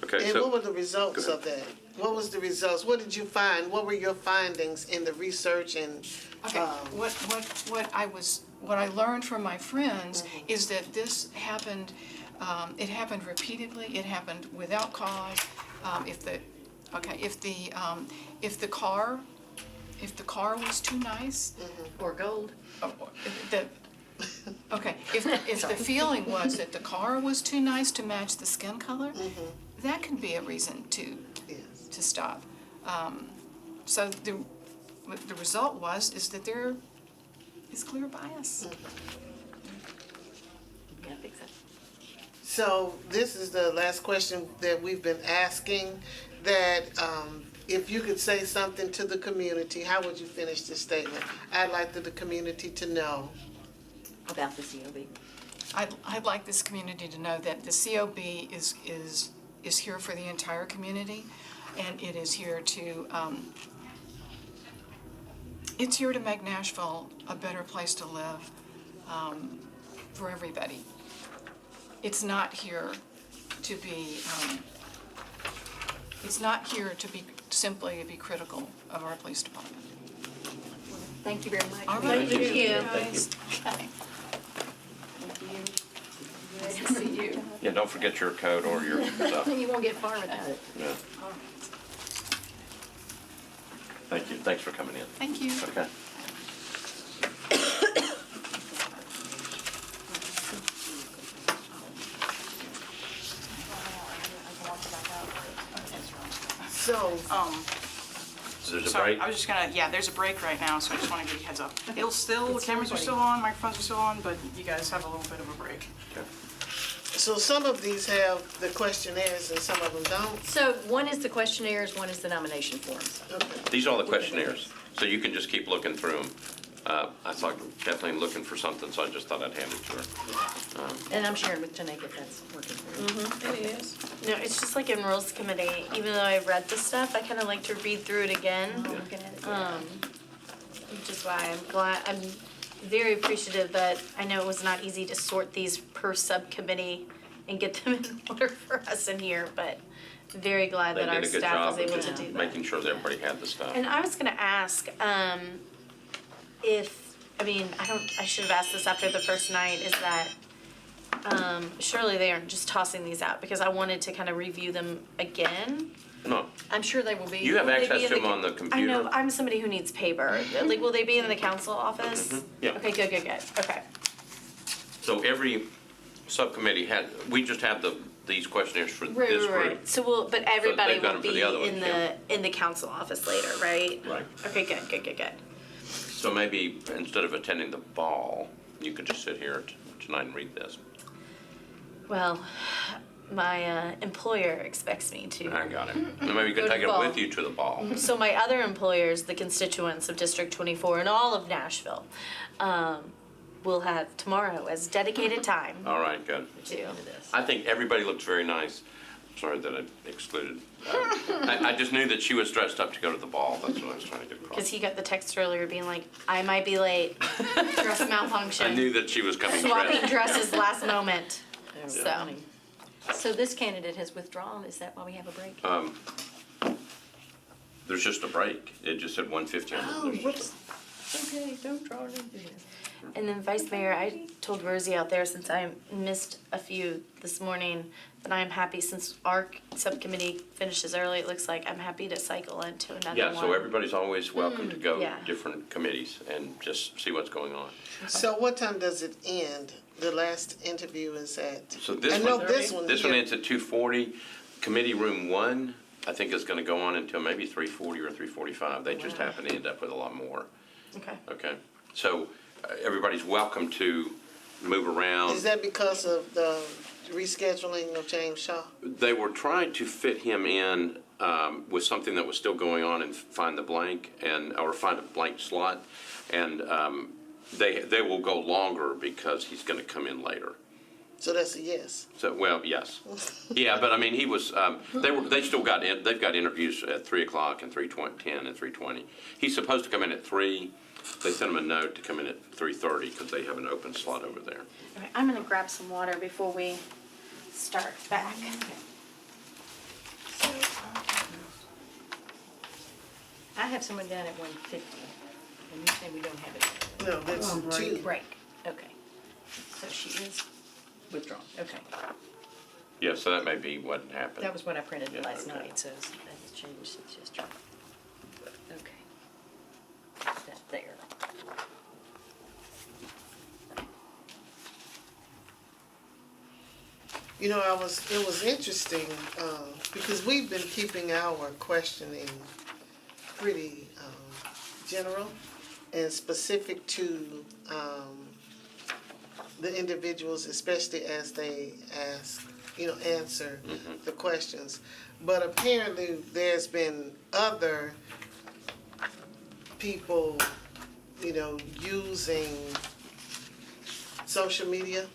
Okay,
And
so
what were the results of that? What was the results? What did you find? What were your findings in the research and?
Okay, what I learned from my friends is that this happened. It happened repeatedly. It happened without cause. If the car was too nice,
Or gold?
if the feeling was that the car was too nice to match the skin color, that could be a reason to stop. So the result is that there is clear bias.
Yeah, I think so.
So this is the last question that we've been asking, that if you could say something to the community, how would you finish this statement? I'd like the community to know.
About the COB.
I'd like this community to know that the COB is is here for the entire community, and it is here to, it's here to make Nashville a better place to live for everybody. It's not here to be, it's not here to be simply be critical of our police department.
Thank you very much.
All right.
Thank you.
Guys.
Okay. Nice to see you.
Yeah, don't forget your coat or your stuff.
You won't get far without it.
Yeah. Thank you, thanks for coming in.
Thank you.
Okay.
So,
So there's a
Sorry,
break?
I was just gonna, yeah, there's a break right now, so I just wanna give you a heads up. It'll still, cameras are still on, microphones are still on, but you guys have a little bit of a break.
so some of these have the questionnaires and some of them don't.
So one is the questionnaires, one is the nomination forms.
Okay.
These are all the questionnaires, so you can just keep looking through them. I saw Kathleen looking for something, so I just thought I'd hand it to her.
And I'm sharing with Tanika if that's working for you.
It is.
No, it's just like in Rules Committee, even though I've read this stuff, I kind of like to read through it again.
Looking at it, yeah.
Which is why I'm very appreciative that I know it was not easy to sort these per subcommittee and get them in order for us in here, but very glad
They
that our
did a good
staff
job
was
of
able to
just
do that.
making sure that everybody had the stuff.
And I was gonna ask, if, I should have asked this after the first night, is that, surely they aren't just tossing these out, because I wanted to kind of review them again.
No,
I'm sure they will be.
you have
Will they be
access
in
to them on the
I
computer.
know, I'm somebody who needs paper, like, will they be in the council office?
Yeah.
Okay, good, okay.
So every subcommittee we just have these questionnaires for this group.
Right, so but everybody
they've got
will
them for
be
the other ones,
in
yeah.
the council office later, right?
Right.
Okay, good.
So maybe instead of attending the ball, you could just sit here tonight and read this.
Well, my employer expects me to.
I got it. And maybe you
Go
could
to
take
the
it
ball.
with you to the ball.
So my other employers, the constituents of District 24 and all of Nashville, will have tomorrow as dedicated time
All right, good.
to.
I think everybody looks very nice. Sorry that I excluded. I just knew that she was dressed up to go to the ball. That's what I was trying to get across.
Because he got the text earlier being like, I might be late, dress malfunction.
I knew that she was coming
Swapping
dressed.
dresses last moment.
So
So,
funny. So this candidate has withdrawn, is that why we have a break?
There's just a break. It just said 1:50 on
Oh,
the.
whoops. Okay, don't draw it into this.
and then Vice Mayor, I told Rosie out there, since I missed a few this morning, that I'm happy, since our subcommittee finishes early, it looks like I'm happy to cycle into another one.
Yeah, so everybody's always welcome to go
yeah.
different committees and just see what's going on.
So what time does it end? The last interview is at?
So this
I know
one,
this one
this one
here.
ends at 2:40. Committee room 1, I think is gonna go on until maybe 3:40 or 3:45. They just happen to end up with a lot more.
Okay.
Okay, so everybody's welcome to move around.
Is that because of the rescheduling of James Shaw?
They were trying to fit him in with something that was still going on and find the blank or find a blank slot. And they will go longer because he's gonna come in later.
So that's a yes.
So, well, yes. Yeah, but I mean, he was, they've got interviews at 3 o'clock and 3:10 and 3:20. He's supposed to come in at 3. They sent him a note to come in at 3:30 because they have an open slot over there.
Okay, I'm gonna grab some water before we start back.
I have someone down at 1:50, and you say we don't have it.
No, that's two.
Break, okay. So she is withdrawn, okay.
Yeah, so that may be what happened.
That was what I printed
Yeah,
last
okay.
night, so that's changed since yesterday. Okay. Put that there.
You know, it was interesting, because we've been keeping our questioning pretty general and specific to the individuals, especially as they answer the questions. But apparently there's been other people, using social media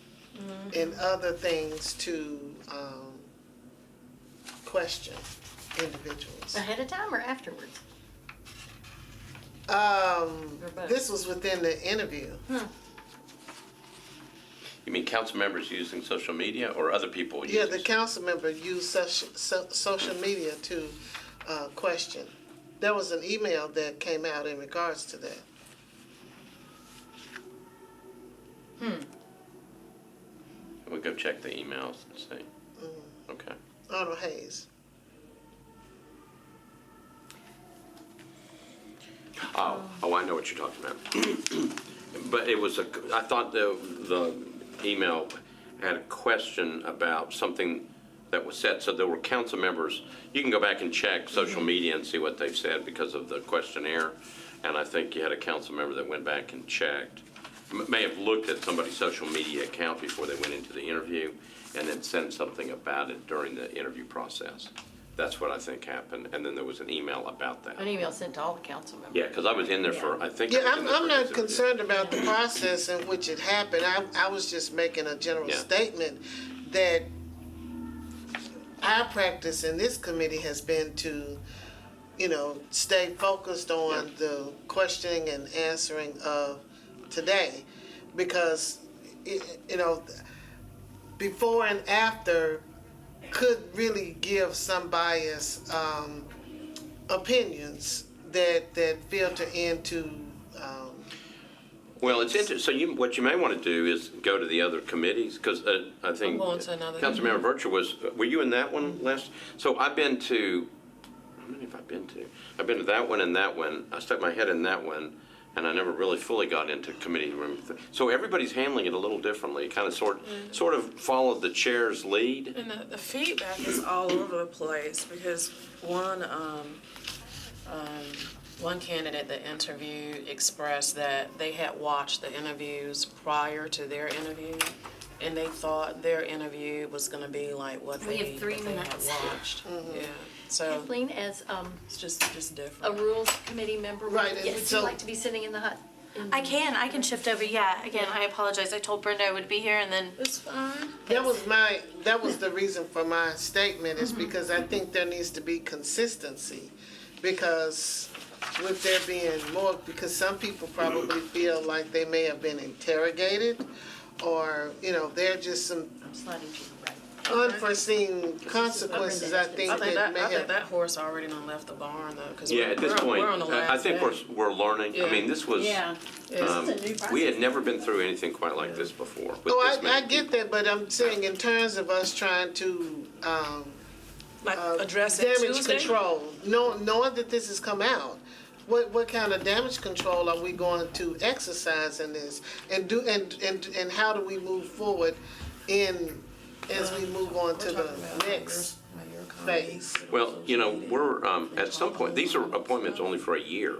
and other things to question individuals.
Ahead of time or afterwards? both?
This was within the interview.
You mean council members using social media or other people using?
Yeah, the council member used social media to question. There was an email that came out in regards to that.
We'll go check the emails and see. Okay.
Arnold Hayes.
Oh, I know what you're talking about. But it was I thought the email had a question about something that was said. So there were council members, you can go back and check social media and see what they've said because of the questionnaire. And I think you had a council member that went back and checked. May have looked at somebody's social media account before they went into the interview and then sent something about it during the interview process. That's what I think happened. And then there was an email about that.
An email sent to all the council members.
Yeah, because I was in there for, I think. I
Yeah,
was in there
I'm
for
not
his
concerned about the process in which it happened. I was just making a general
Yeah.
statement that our practice in this committee has been to, stay focused on the questioning and answering of today. Because, before and after could really give some biased opinions that filter into.
Well, it's interesting. So what you may want to do is go to the other committees, because I think
I'm going to another.
Councilmember Virtue were you in that one last? So I've been to, how many have I been to? I've been to that one and that one. I stuck my head in that one, and I never really fully got into committee room. So everybody's handling it a little differently. Kind of sort of followed the chair's lead.
And the feedback is all over the place because one candidate that interviewed expressed that they had watched the interviews prior to their interview, and they thought their interview was going to be like what
We have 3
what they had
minutes.
watched. Yeah, so
Kathleen, as
it's just
a
different.
rules committee member, would
Right, and
you
so-
like to be sitting in the hut?
I can shift over, yeah. Again, I apologize. I told Brenda I would be here and then
It's fine.
That was the reason for my statement, is because I think there needs to be consistency. Because with there being more, because some people probably feel like they may have been interrogated, or, there are just some
I'm sliding to the right.
unforeseen consequences, I think,
I think
that may
that
have.
horse already done left the barn though, because
Yeah, at this point,
we're on the last
I think
day.
we're learning. I
Yeah.
mean, this was,
Yeah, this is a new process.
we had never been through anything quite like this before. with
Oh,
this
I
many
get
people.
that, but I'm saying in terms of us trying to,
Like address it
damage
Tuesday.
control, knowing that this has come out, what kind of damage control are we going to exercise in this, and how do we move forward as we move on to the next phase?
Well, we're, at some point, these are appointments only for a year.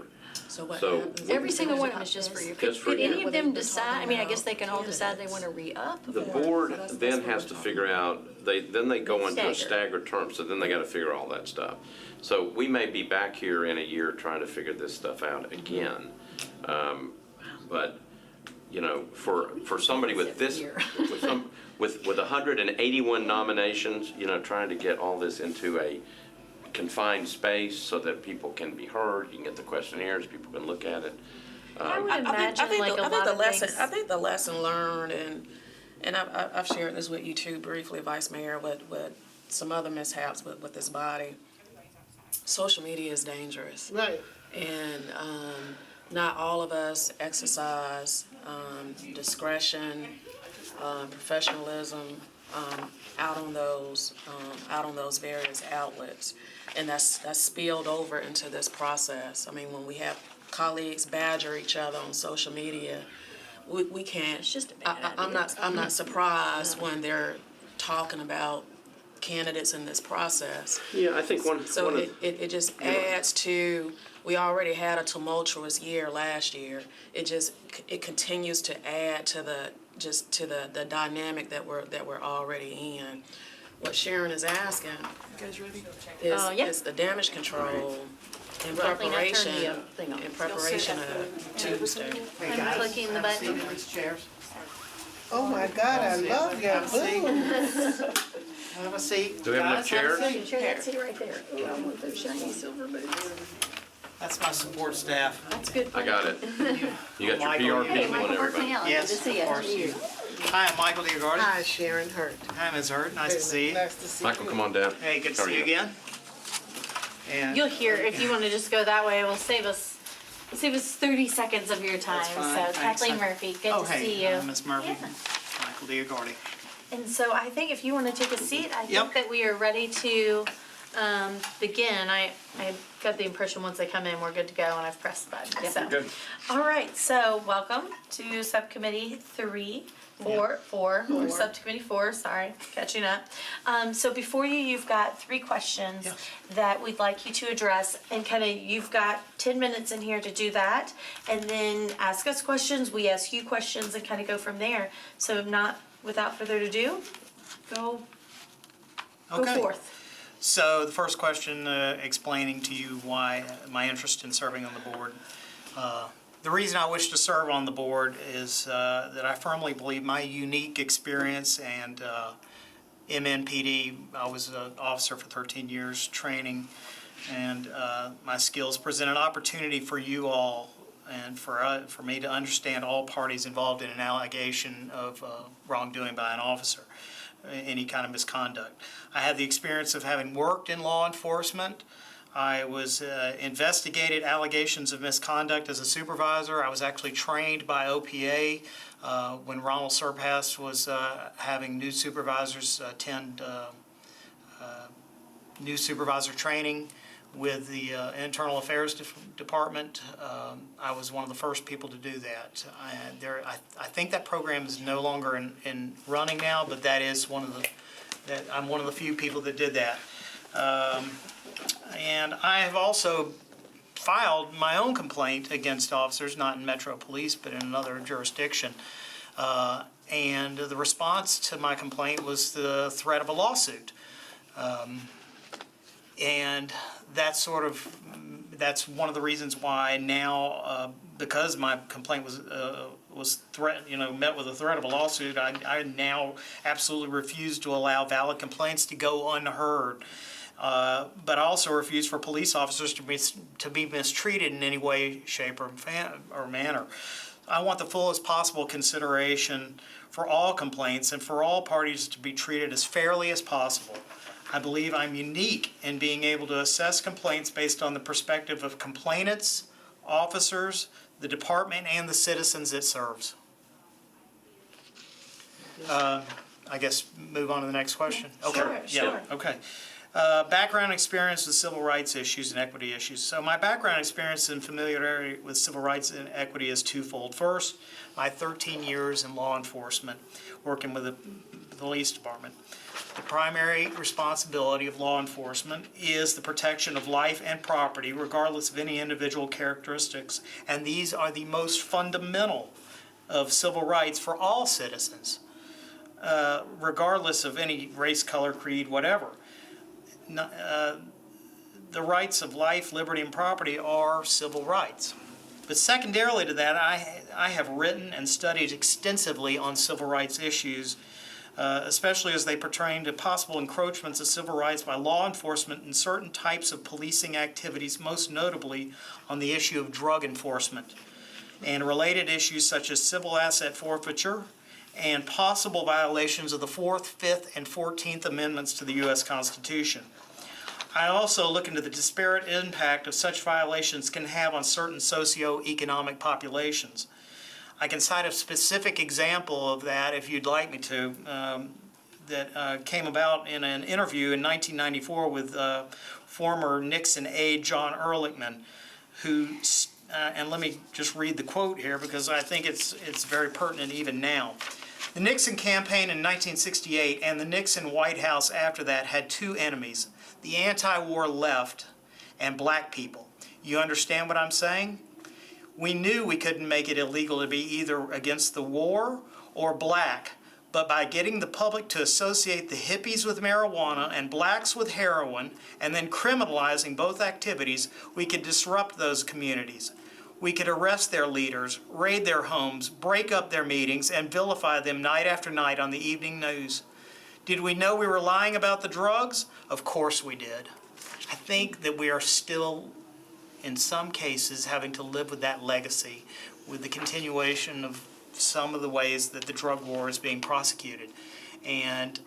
So what
So-
happens?
Every single one of them is just for you.
Just for
Could any
you.
of them decide, I mean, I guess they can all decide they want to re-up?
The board then has to figure out, they go into a staggered term, so then they gotta figure all that stuff. So we may be back here in a year trying to figure this stuff out again. But, for somebody with this, with 181 nominations, trying to get all this into a confined space so that people can be heard, you can get the questionnaires, people can look at it.
I would
I
imagine
think
like a
the
lot of
lesson.
things.
I think the lesson learned, and I've shared this with you too briefly, Vice Mayor, with some other mishaps with this body. Social media is dangerous,
Right.
and not all of us exercise discretion, professionalism out on those various outlets, and that's spilled over into this process. I mean, when we have colleagues badger each other on social media, we can't.
It's just a bad
I'm not surprised when they're talking about candidates in this process.
Yeah, I think one
So
of
it just adds to, we already had a tumultuous year last year. It continues to add to the dynamic that we're already in. What Sharon is asking
yeah.
is the damage control in
Kathleen, I turned
preparation,
the, thing on.
in preparation of Tuesday.
I'm clicking the button.
Oh my God, I love your booth.
Have a seat.
Do we have enough
Guys, have a
chairs?
seat.
Sure, that's it right there. Oh, I want those shiny silver boots.
That's my support staff.
That's good.
I got it. You got
Michael,
your
you-
PR
Hey,
people and
Michael
everybody.
Martinelli, good
Yes,
to see
of
you.
course.
You.
Hi, I'm Michael Dioguardi.
Hi, Sharon Hurt.
Hi, Ms. Hurd. Nice to see you.
Nice to see you.
Michael, come on down.
Hey, good to
How are
see you again. And
You'll hear, if you wanna just go that way, we'll save us 30 seconds of your time.
That's fine,
So
thanks.
Kathleen Murphy, good
oh,
to
hey,
see you.
Ms. Murphy.
Yeah.
Michael Dioguardi.
And so I think if you want to take a seat, I
Yep.
think that we are ready to begin. I got the impression once they come in, we're good to go, and I've pressed the button. So,
Good.
all right, so welcome to Subcommittee 4, Subcommittee 4, sorry, catching up. So before you, you've got 3 questions
Yes.
that we'd like you to address, and kind of, you've got 10 minutes in here to do that, and then ask us questions, we ask you questions, and kind of go from there. So without further ado, go
Okay.
forth.
So the first question, explaining to you why my interest in serving on the board. The reason I wish to serve on the board is that I firmly believe my unique experience and MNPD, I was an officer for 13 years, training, and my skills present an opportunity for you all and for me to understand all parties involved in an allegation of wrongdoing by an officer, any kind of misconduct. I have the experience of having worked in law enforcement. I was investigated allegations of misconduct as a supervisor. I was actually trained by OPA when Ronald Surpass was having new supervisors attend new supervisor training with the Internal Affairs Department. I was one of the first people to do that. I think that program is no longer in running now, but that is I'm one of the few people that did that. And I have also filed my own complaint against officers, not in Metro Police, but in another jurisdiction. And the response to my complaint was the threat of a lawsuit. And that's one of the reasons why now, because my complaint was met with a threat of a lawsuit, I now absolutely refuse to allow valid complaints to go unheard. But I also refuse for police officers to be mistreated in any way, shape, or manner. I want the fullest possible consideration for all complaints and for all parties to be treated as fairly as possible. I believe I'm unique in being able to assess complaints based on the perspective of complainants, officers, the department, and the citizens it serves. I guess move on to the next question. Okay.
Sure.
Okay. Background experience with civil rights issues and equity issues. So my background experience and familiarity with civil rights and equity is twofold. First, my 13 years in law enforcement, working with the police department. The primary responsibility of law enforcement is the protection of life and property, regardless of any individual characteristics, and these are the most fundamental of civil rights for all citizens, regardless of any race, color, creed, whatever. The rights of life, liberty, and property are civil rights. But secondarily to that, I have written and studied extensively on civil rights issues, especially as they pertain to possible encroachments of civil rights by law enforcement in certain types of policing activities, most notably on the issue of drug enforcement, and related issues such as civil asset forfeiture and possible violations of the 4th, 5th, and 14th Amendments to the U.S. Constitution. I also look into the disparate impact of such violations can have on certain socioeconomic populations. I can cite a specific example of that, if you'd like me to, that came about in an interview in 1994 with former Nixon aide John Ehrlichman, who, and let me just read the quote here because I think it's very pertinent even now. The Nixon campaign in 1968 and the Nixon White House after that had two enemies, the anti-war left and black people. You understand what I'm saying? We knew we couldn't make it illegal to be either against the war or black, but by getting the public to associate the hippies with marijuana and blacks with heroin and then criminalizing both activities, we could disrupt those communities. We could arrest their leaders, raid their homes, break up their meetings, and vilify them night after night on the evening news. Did we know we were lying about the drugs? Of course we did. I think that we are still, in some cases, having to live with that legacy, with the continuation of some of the ways that the drug war is being prosecuted. And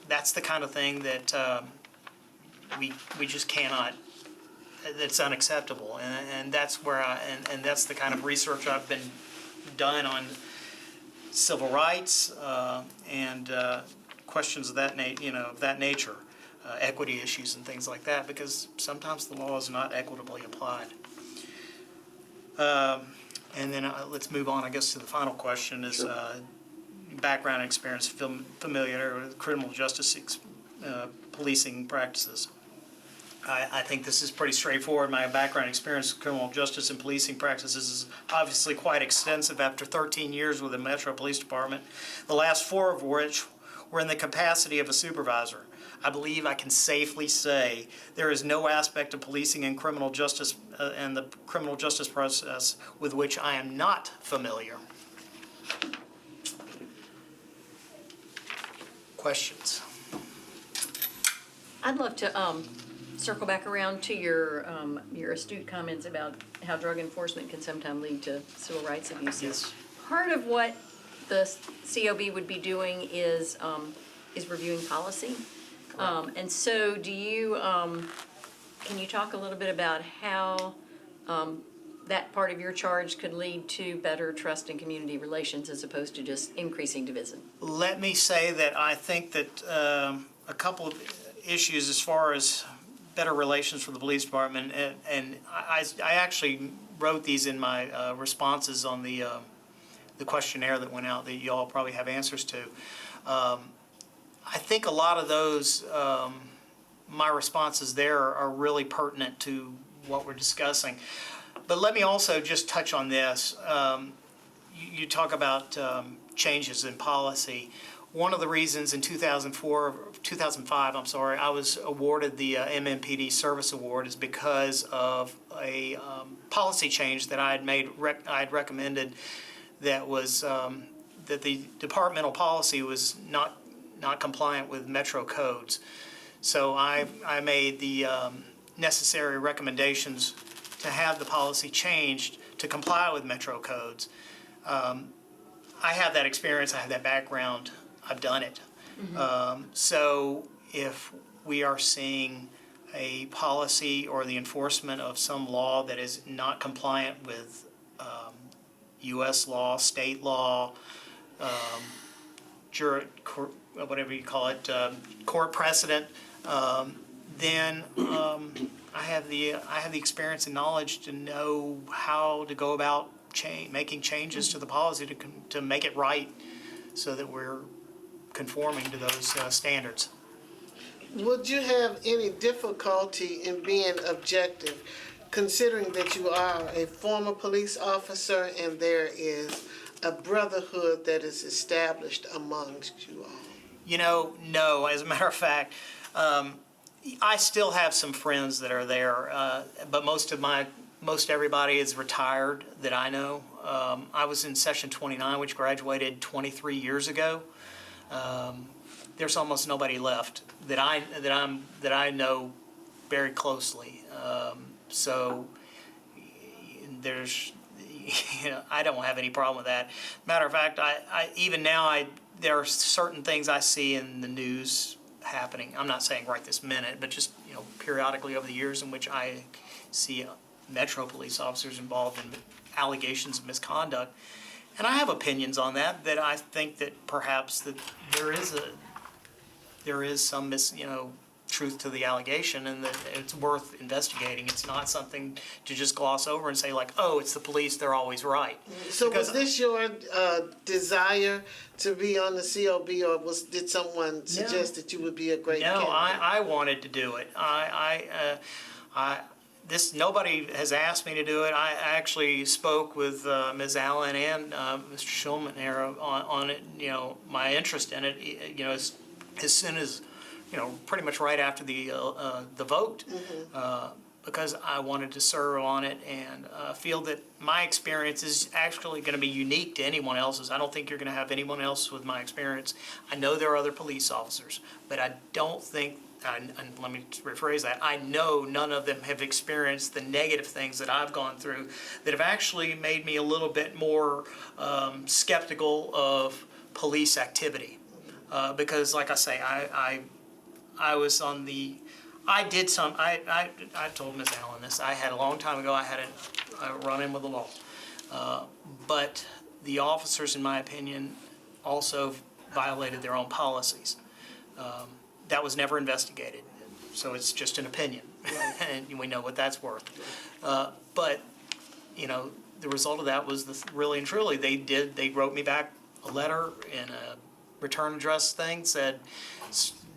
that's the kind of thing that we just cannot, that's unacceptable. And that's where and that's the kind of research I've been done on civil rights and questions of that nature, equity issues and things like that, because sometimes the law is not equitably applied. And then let's move on, I guess, to the final question is background and experience, familiar with criminal justice policing practices. I think this is pretty straightforward. My background experience with criminal justice and policing practices is obviously quite extensive after 13 years with the Metro Police Department, the last 4 of which were in the capacity of a supervisor. I believe I can safely say there is no aspect of policing and criminal justice and the criminal justice process with which I am not familiar. Questions?
I'd love to circle back around to your astute comments about how drug enforcement can sometimes lead to civil rights abuses.
Yes.
Part of what the COB would be doing is reviewing policy. And so do you, can you talk a little bit about how that part of your charge could lead to better trust and community relations as opposed to just increasing division?
Let me say that I think that a couple of issues as far as better relations for the police department, and I actually wrote these in my responses on the questionnaire that went out that you all probably have answers to. I think a lot of those, my responses there are really pertinent to what we're discussing. But let me also just touch on this. You talk about changes in policy. One of the reasons in 2005, I was awarded the MMPD Service Award is because of a policy change that I had made. I had recommended that was that the departmental policy was not compliant with Metro codes. So I made the necessary recommendations to have the policy changed to comply with Metro codes. I have that experience, I have that background, I've done it. Mm-hmm. So if we are seeing a policy or the enforcement of some law that is not compliant with U.S. law, state law, whatever you call it, court precedent, then I have the experience and knowledge to know how to go about making changes to the policy to make it right, so that we're conforming to those standards.
Would you have any difficulty in being objective, considering that you are a former police officer and there is a brotherhood that is established amongst you all?
You know, no. As a matter of fact, I still have some friends that are there, but most everybody is retired that I know. I was in session 29, which graduated 23 years ago. There's almost nobody left that I know very closely. So there's, I don't have any problem with that. Matter of fact, I even now there are certain things I see in the news happening. I'm not saying right this minute, but just periodically over the years in which I see Metro police officers involved in allegations of misconduct. And I have opinions on that I think that perhaps that there is some truth to the allegation, and that it's worth investigating. It's not something to just gloss over and say like, oh, it's the police, they're always right.
So was this your desire to be on the COB, or did someone suggest that you would be a great candidate?
No, I wanted to do it. Nobody has asked me to do it. I actually spoke with Ms. Allen and Mr. Schulman there on it. My interest in it. As soon as, pretty much right after the vote.
Mm-hmm.
because I wanted to serve on it and feel that my experience is actually going to be unique to anyone else's. I don't think you're going to have anyone else with my experience. I know there are other police officers, but I don't think, and let me rephrase that, I know none of them have experienced the negative things that I've gone through that have actually made me a little bit more skeptical of police activity. Because like I say, I was on the, I told Ms. Allen this, I had a long time ago, I had a run-in with the law. But the officers, in my opinion, also violated their own policies. That was never investigated, so it's just an opinion, and we know what that's worth. But, you know, the result of that was really and truly, they wrote me back a letter in a return address thing, said,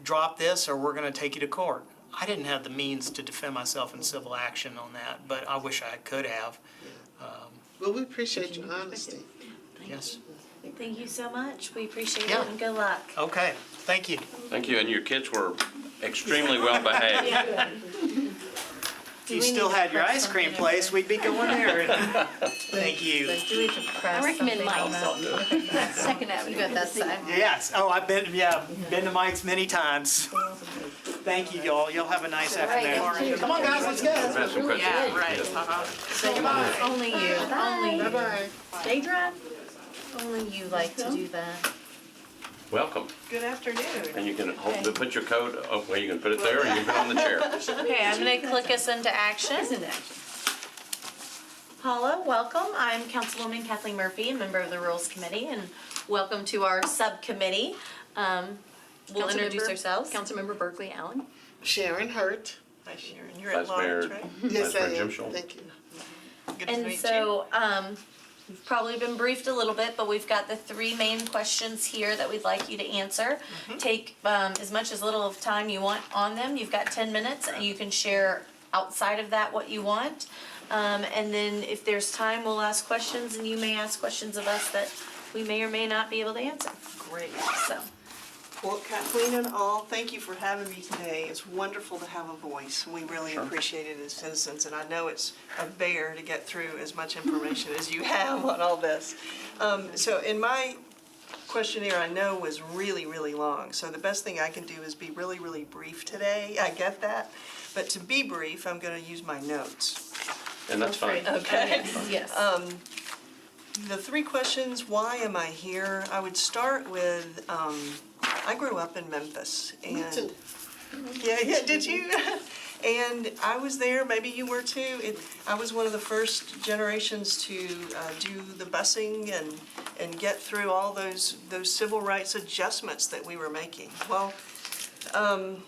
drop this or we're gonna take you to court. I didn't have the means to defend myself in civil action on that, but I wish I could have.
Well, we appreciate your honesty.
Yes.
Thank you so much. We appreciate
Yeah.
it and good luck.
Okay, thank you.
Thank you, and your kids were extremely well behaved.
If you still had your ice cream place, we'd be going there. Thank you.
Do we have to press
I recommend
something on
Mike's.
that?
Second Avenue.
Go that side.
Yes, oh, I've been to Mike's many times. Thank you, y'all. Y'all have a nice afternoon. Come on, guys, let's go.
Yeah, right.
Only you, only you.
Bye-bye.
Daedra, only you like to do that.
Welcome,
Good afternoon.
and you can put your coat, well, you can put it there, or you can put it on the chair.
Okay, I'm gonna click us into action. Paula, welcome. I'm Councilwoman Kathleen Murphy, a member of the Rules Committee, and welcome to our subcommittee. We'll introduce ourselves.
Councilmember Berkeley Allen.
Sharon Hurt.
Hi, Sharon. You're at
Vice Mayor,
large, right?
Yes, I
Vice Mayor Jim
am.
Schultz.
Thank you.
Good to
And
meet you.
so, we've probably been briefed a little bit, but we've got the three main questions here that we'd like you to answer. Take as much as little of time you want on them. You've got 10 minutes, and you can share outside of that what you want. And then if there's time, we'll ask questions, and you may ask questions of us that we may or may not be able to answer.
Great.
So,
Well, Kathleen and all, thank you for having me today. It's wonderful to have a voice. We really appreciate it as citizens, and I know it's a bear to get through as much information as you have on all this. So in my questionnaire, I know was really, really long, so the best thing I can do is be really, really brief today. I get that. But to be brief, I'm gonna use my notes.
And that's fine.
Okay.
yes.
The three questions, why am I here? I would start with, I grew up in Memphis and.
too.
Yeah, did you? And I was there, maybe you were too. I was one of the first generations to do the busing and get through all those civil rights adjustments that we were making. Well, and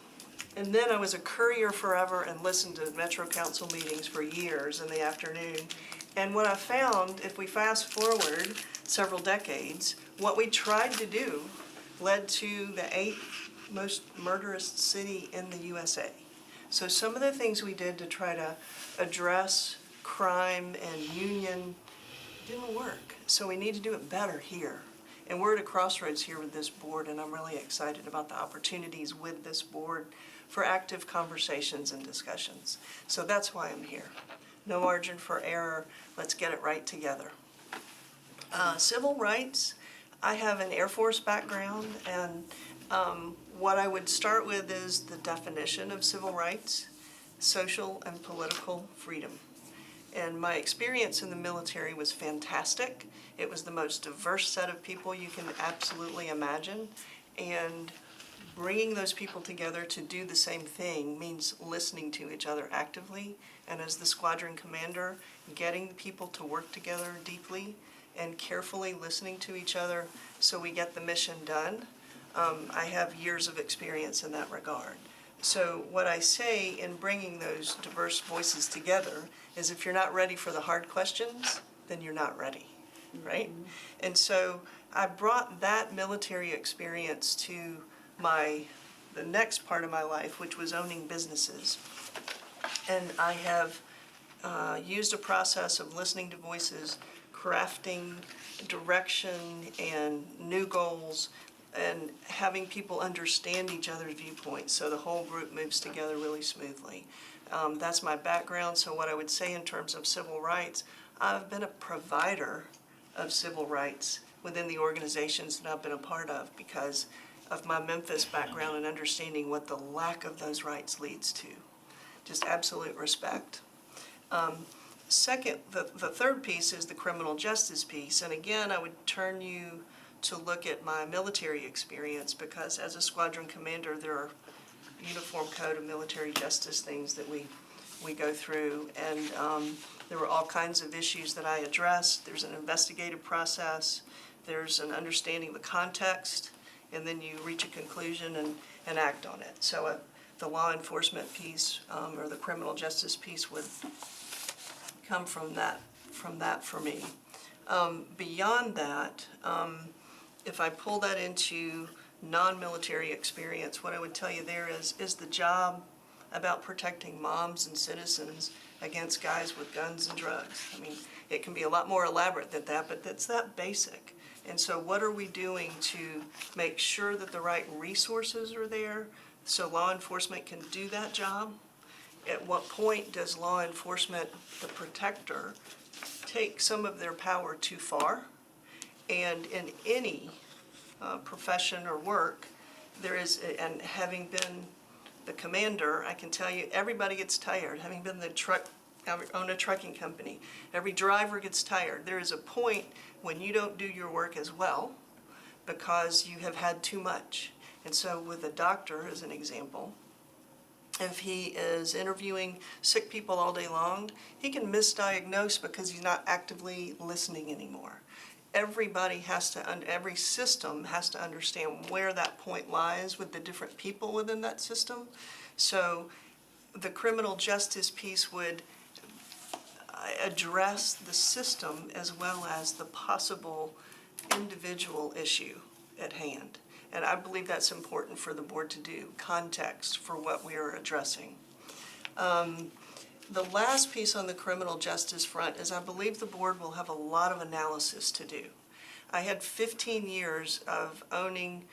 then I was a courier forever and listened to Metro Council meetings for years in the afternoon. And what I found, if we fast forward several decades, what we tried to do led to the 8th most murderous city in the USA. So some of the things we did to try to address crime and union didn't work. So we need to do it better here. And we're at a crossroads here with this board, and I'm really excited about the opportunities with this board for active conversations and discussions. So that's why I'm here. No margin for error. Let's get it right together. Civil rights, I have an Air Force background, and what I would start with is the definition of civil rights, social and political freedom. And my experience in the military was fantastic. It was the most diverse set of people you can absolutely imagine. And bringing those people together to do the same thing means listening to each other actively. And as the squadron commander, getting people to work together deeply and carefully listening to each other so we get the mission done. I have years of experience in that regard. So what I say in bringing those diverse voices together is if you're not ready for the hard questions, then you're not ready, right? And so I brought that military experience to the next part of my life, which was owning businesses. And I have used a process of listening to voices, crafting direction and new goals, and having people understand each other's viewpoints so the whole group moves together really smoothly. That's my background, so what I would say in terms of civil rights, I've been a provider of civil rights within the organizations that I've been a part of because of my Memphis background and understanding what the lack of those rights leads to. Just absolute respect. Second, the third piece is the criminal justice piece, and again, I would turn you to look at my military experience because as a squadron commander, there are uniform code of military justice things that we go through, and there were all kinds of issues that I addressed. There's an investigative process, there's an understanding of the context, and then you reach a conclusion and act on it. So the law enforcement piece or the criminal justice piece would come from that for me. Beyond that, if I pull that into non-military experience, what I would tell you there is the job about protecting moms and citizens against guys with guns and drugs. I mean, it can be a lot more elaborate than that, but that's that basic. And so what are we doing to make sure that the right resources are there so law enforcement can do that job? At what point does law enforcement, the protector, take some of their power too far? And in any profession or work, there is, and having been the commander, I can tell you, everybody gets tired. Having been I own a trucking company, every driver gets tired. There is a point when you don't do your work as well because you have had too much. And so with a doctor, as an example, if he is interviewing sick people all day long, he can misdiagnose because he's not actively listening anymore. Everybody has to, every system has to understand where that point lies with the different people within that system. So the criminal justice piece would address the system as well as the possible individual issue at hand. And I believe that's important for the board to do, context for what we are addressing. The last piece on the criminal justice front is I believe the board will have a lot of analysis to do. I had 15 years of owning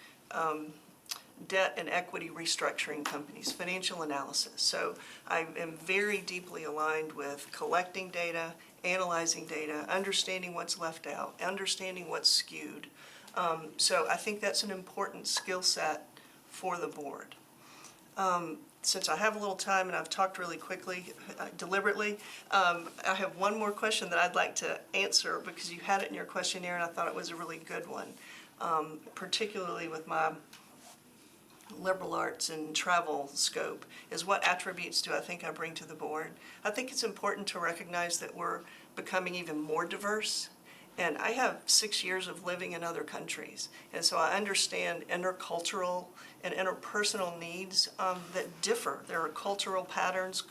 debt and equity restructuring companies, financial analysis. So I am very deeply aligned with collecting data, analyzing data, understanding what's left out, understanding what's skewed. So I think that's an important skill set for the board. Since I have a little time and I've talked really quickly, deliberately, I have one more question that I'd like to answer because you had it in your questionnaire and I thought it was a really good one, particularly with my liberal arts and travel scope, is what attributes do I think I bring to the board? I think it's important to recognize that we're becoming even more diverse. And I have 6 years of living in other countries, and so I understand intercultural and interpersonal needs that differ. There are cultural patterns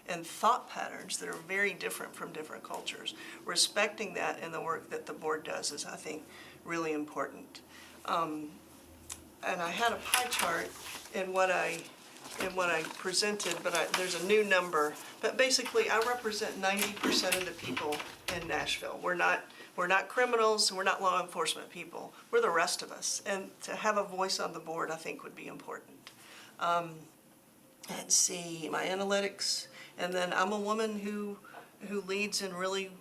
and thought patterns that are very different from different cultures. Respecting that in the work that the board does is, I think, really important. And I had a pie chart in what I presented, but there's a new number. But basically, I represent 90% of the people in Nashville. We're not criminals, we're not law enforcement people. We're the rest of us. And to have a voice on the board, I think, would be important. Let's see, my analytics. And then I'm a woman who leads in really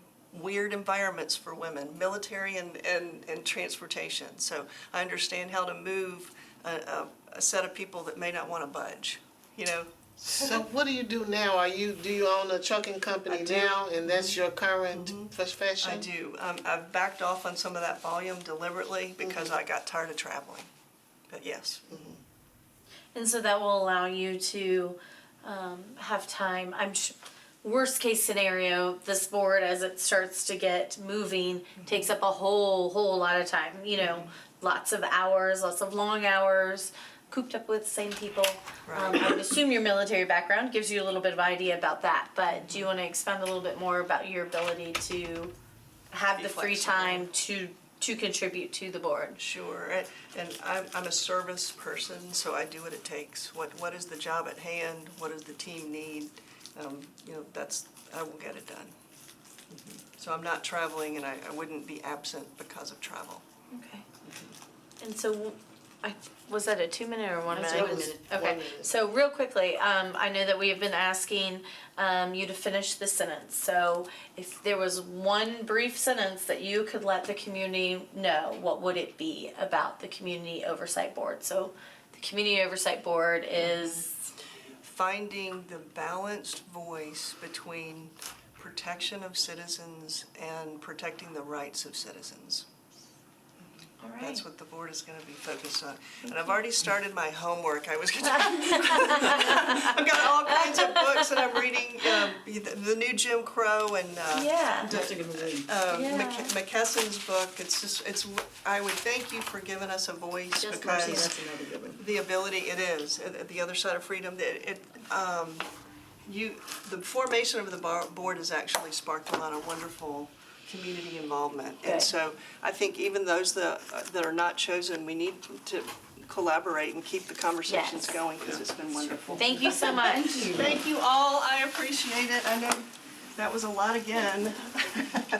weird environments for women, military and transportation. So I understand how to move a set of people that may not want to budge, you know?
So what do you do now? Do you own a trucking company now, and that's your current profession?
I do. I've backed off on some of that volume deliberately because I got tired of traveling. But yes.
And so that will allow you to have time. Worst case scenario, this board, as it starts to get moving, takes up a whole lot of time. You know, lots of hours, lots of long hours, cooped up with same people.
Right.
I would assume your military background gives you a little bit of idea about that, but do you want to expand a little bit more about your ability to have
Be
the free
flexible.
time to contribute to the board?
Sure, and I'm a service person, so I do what it takes. What is the job at hand? What does the team need? You know, I will get it done. So I'm not traveling, and I wouldn't be absent because of travel.
Okay. And so Was that a 2-minute or 1
That's
minute?
a 1 minute.
Okay,
1 minute.
so real quickly, I know that we have been asking you to finish the sentence. So if there was one brief sentence that you could let the community know, what would it be about the Community Oversight Board? So the Community Oversight Board is,
Finding the balanced voice between protection of citizens and protecting the rights of citizens.
all right.
That's what the board is going to be focused on. And I've already started my homework. I've got all kinds of books that I'm reading, the new Jim Crow and
Yeah. Yeah.
McKesson's book. I would thank you for giving us a voice
Just Mercy,
because
that's another good one.
the ability, it is, at the other side of freedom, the formation of the board has actually sparked a lot of wonderful community involvement.
Good.
And so I think even those that are not chosen, we need to collaborate and keep the conversations
Yes.
going because it's been wonderful.
Thank you so much.
Thank you all, I appreciate it. I know that was a lot again.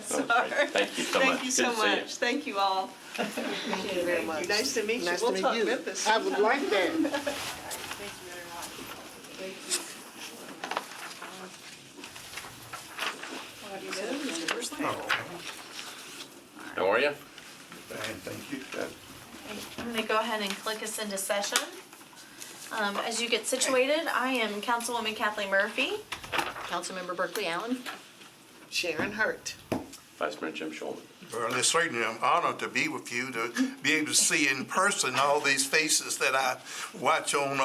Sorry.
Thank you so much.
Thank you so
Good to see you.
much. Thank you all.
Thank you very much.
Nice to meet you.
Nice to
We'll
meet
talk
you.
Memphis.
I would like that.
How are you?
Thank you.
I'm gonna go ahead and click us into session. As you get situated, I am Councilwoman Kathleen Murphy.
Councilmember Berkeley Allen.
Sharon Hurt.
Vice Mayor Jim Shulman.
Well, it's certainly an honor to be with you, to be able to see in person all these faces that I watch on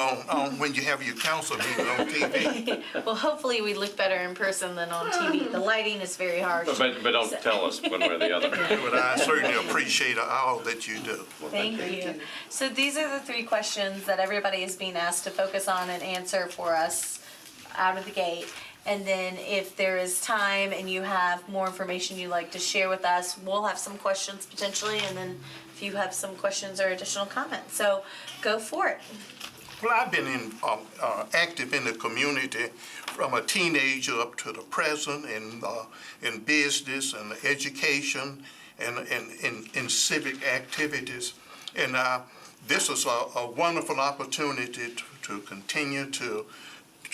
when you have your council meeting on TV.
Well, hopefully we look better in person than on TV. The lighting is very harsh.
But don't tell us one way or the other.
But I certainly appreciate all that you do.
Thank you. So these are the 3 questions that everybody is being asked to focus on and answer for us out of the gate. And then if there is time and you have more information you'd like to share with us, we'll have some questions potentially, and then if you have some questions or additional comments. So go for it.
Well, I've been active in the community from a teenager up to the present in business and education and in civic activities. And this is a wonderful opportunity to continue to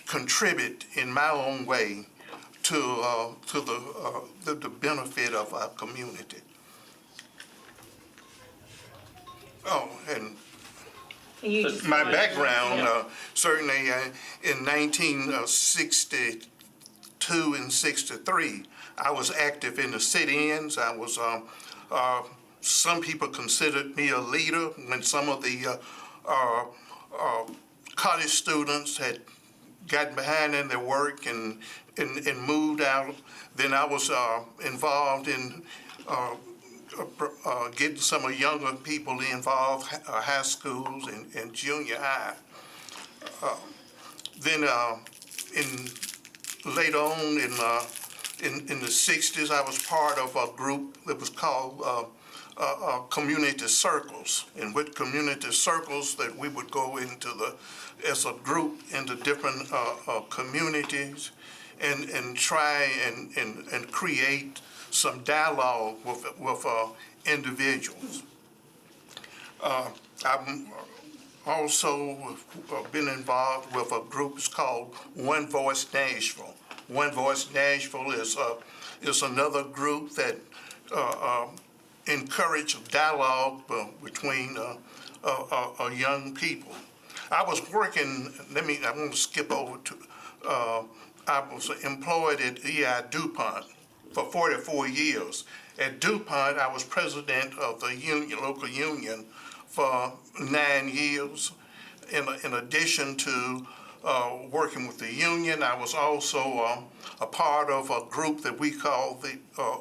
contribute in my own way to the benefit of our community. Oh, and my background, certainly in 1962 and 63, I was active in the sit-ins. I was, some people considered me a leader when some of the college students had gotten behind in their work and moved out. Then I was involved in getting some of younger people involved, high schools and junior high. Then later on in the 60s, I was part of a group that was called community circles. And with community circles, that we would go into as a group into different communities and try and create some dialogue with individuals. I've also been involved with a group called One Voice Nashville. One Voice Nashville is another group that encourage dialogue between young people. I was working, I want to skip over to, I was employed at EI DuPont for 44 years. At DuPont, I was president of the union, local union for 9 years. In addition to working with the union, I was also a part of a group that we call the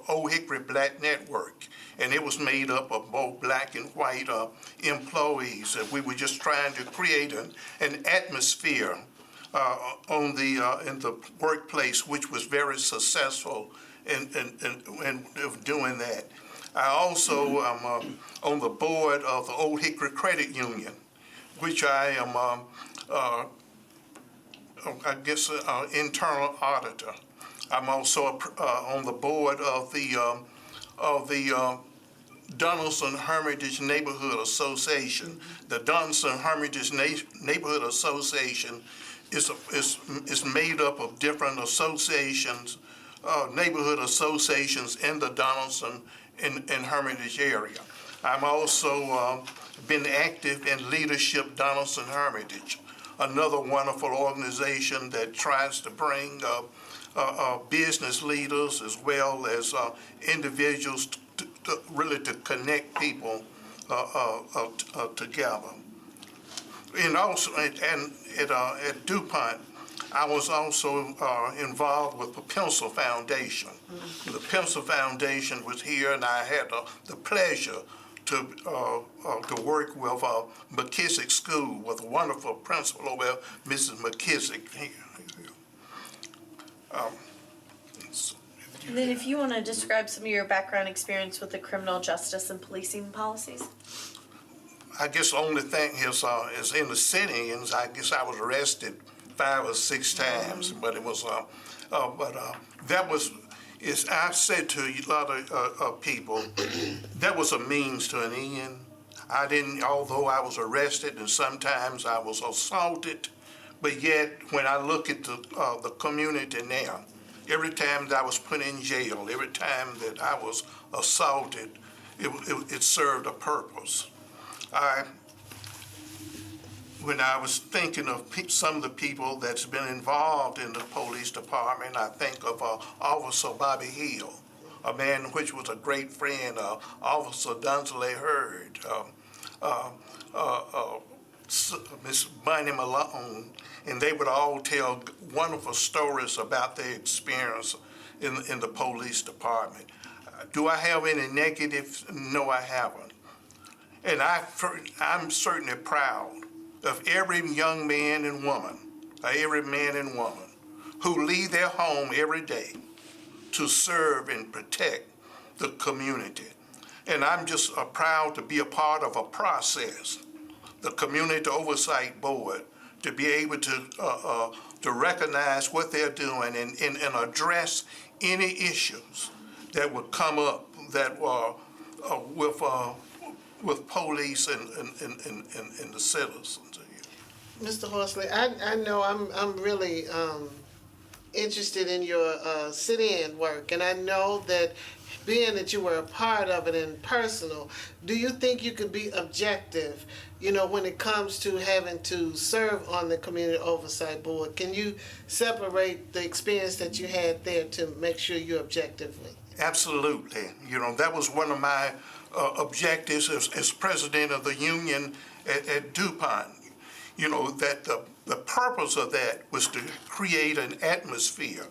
Old Hickory Black Network. And it was made up of both black and white employees. We were just trying to create an atmosphere in the workplace, which was very successful in doing that. I also am on the board of the Old Hickory Credit Union, which I am, internal auditor. I'm also on the board of the Donaldson Hermitage Neighborhood Association. The Donaldson Hermitage Neighborhood Association is made up of different associations, neighborhood associations in the Donaldson and Hermitage area. I'm also been active in Leadership Donaldson Hermitage, another wonderful organization that tries to bring business leaders as well as individuals to really to connect people together. And also, at DuPont, I was also involved with the Pencil Foundation. The Pencil Foundation was here, and I had the pleasure to work with McKissick School with a wonderful principal over there, Mrs. McKissick.
And then if you want to describe some of your background experience with the criminal justice and policing policies.
I guess the only thing is in the sit-ins, I guess I was arrested 5 or 6 times, but it was, that was, I've said to a lot of people, that was a means to an end. I didn't, although I was arrested and sometimes I was assaulted, but yet when I look at the community now, every time that I was put in jail, every time that I was assaulted, it served a purpose. When I was thinking of some of the people that's been involved in the police department, I think of Officer Bobby Hill, a man which was a great friend, Officer Dunsley Hurd, Miss Bunny Malone, and they would all tell wonderful stories about their experience in the police department. Do I have any negatives? No, I haven't. And I'm certainly proud of every young man and woman, who leave their home every day to serve and protect the community. And I'm just proud to be a part of a process, the Community Oversight Board, to be able to recognize what they're doing and address any issues that would come up that were with police and the citizens.
Mr. Horsley, I know I'm really interested in your sit-in work, and I know that being that you were a part of it and personal, do you think you could be objective, when it comes to having to serve on the Community Oversight Board? Can you separate the experience that you had there to make sure you're objectively?
Absolutely. That was one of my objectives as president of the union at DuPont. That the purpose of that was to create an atmosphere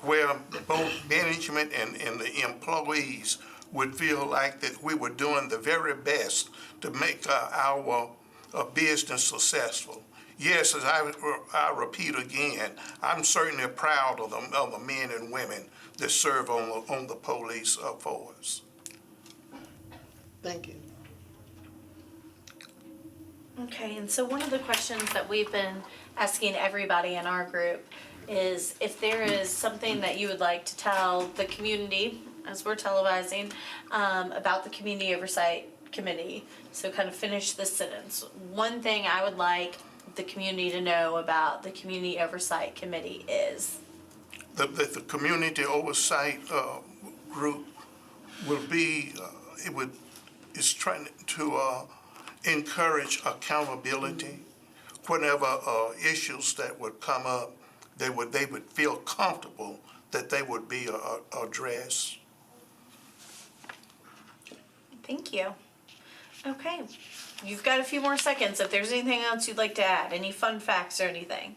where both management and the employees would feel like that we were doing the very best to make our business successful. Yes, as I repeat again, I'm certainly proud of the men and women that serve on the police force.
Thank you.
Okay, and so one of the questions that we've been asking everybody in our group is if there is something that you would like to tell the community, as we're televising, about the Community Oversight Committee. So kind of finish this sentence. One thing I would like the community to know about the Community Oversight Committee is?
The Community Oversight Group will be, is trying to encourage accountability. Whenever issues that would come up, they would feel comfortable that they would be addressed.
Thank you. Okay, you've got a few more seconds if there's anything else you'd like to add, any fun facts or anything.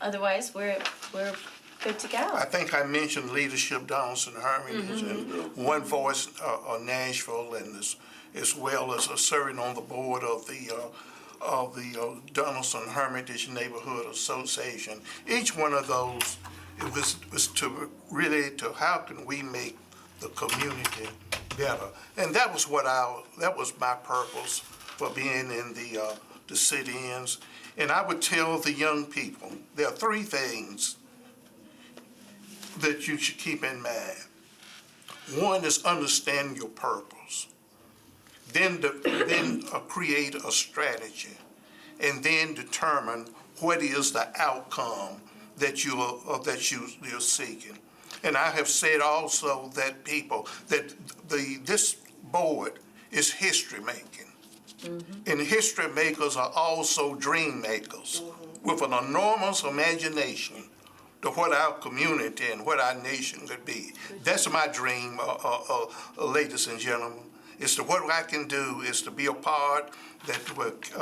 Otherwise, we're good to go.
I think I mentioned Leadership Donaldson Hermitage and One Voice Nashville, and as well as serving on the board of the Donaldson Hermitage Neighborhood Association. Each one of those was to really to how can we make the community better, and that was my purpose for being in the sit-ins. And I would tell the young people there are 3 things that you should keep in mind. One is understand your purpose. then create a strategy, and then determine what is the outcome that you're seeking. And I have said also that this board is history making. And history makers are also dream makers with an enormous imagination to what our community and what our nation could be. That's my dream, ladies and gentlemen, is to what I can do is to be a part that with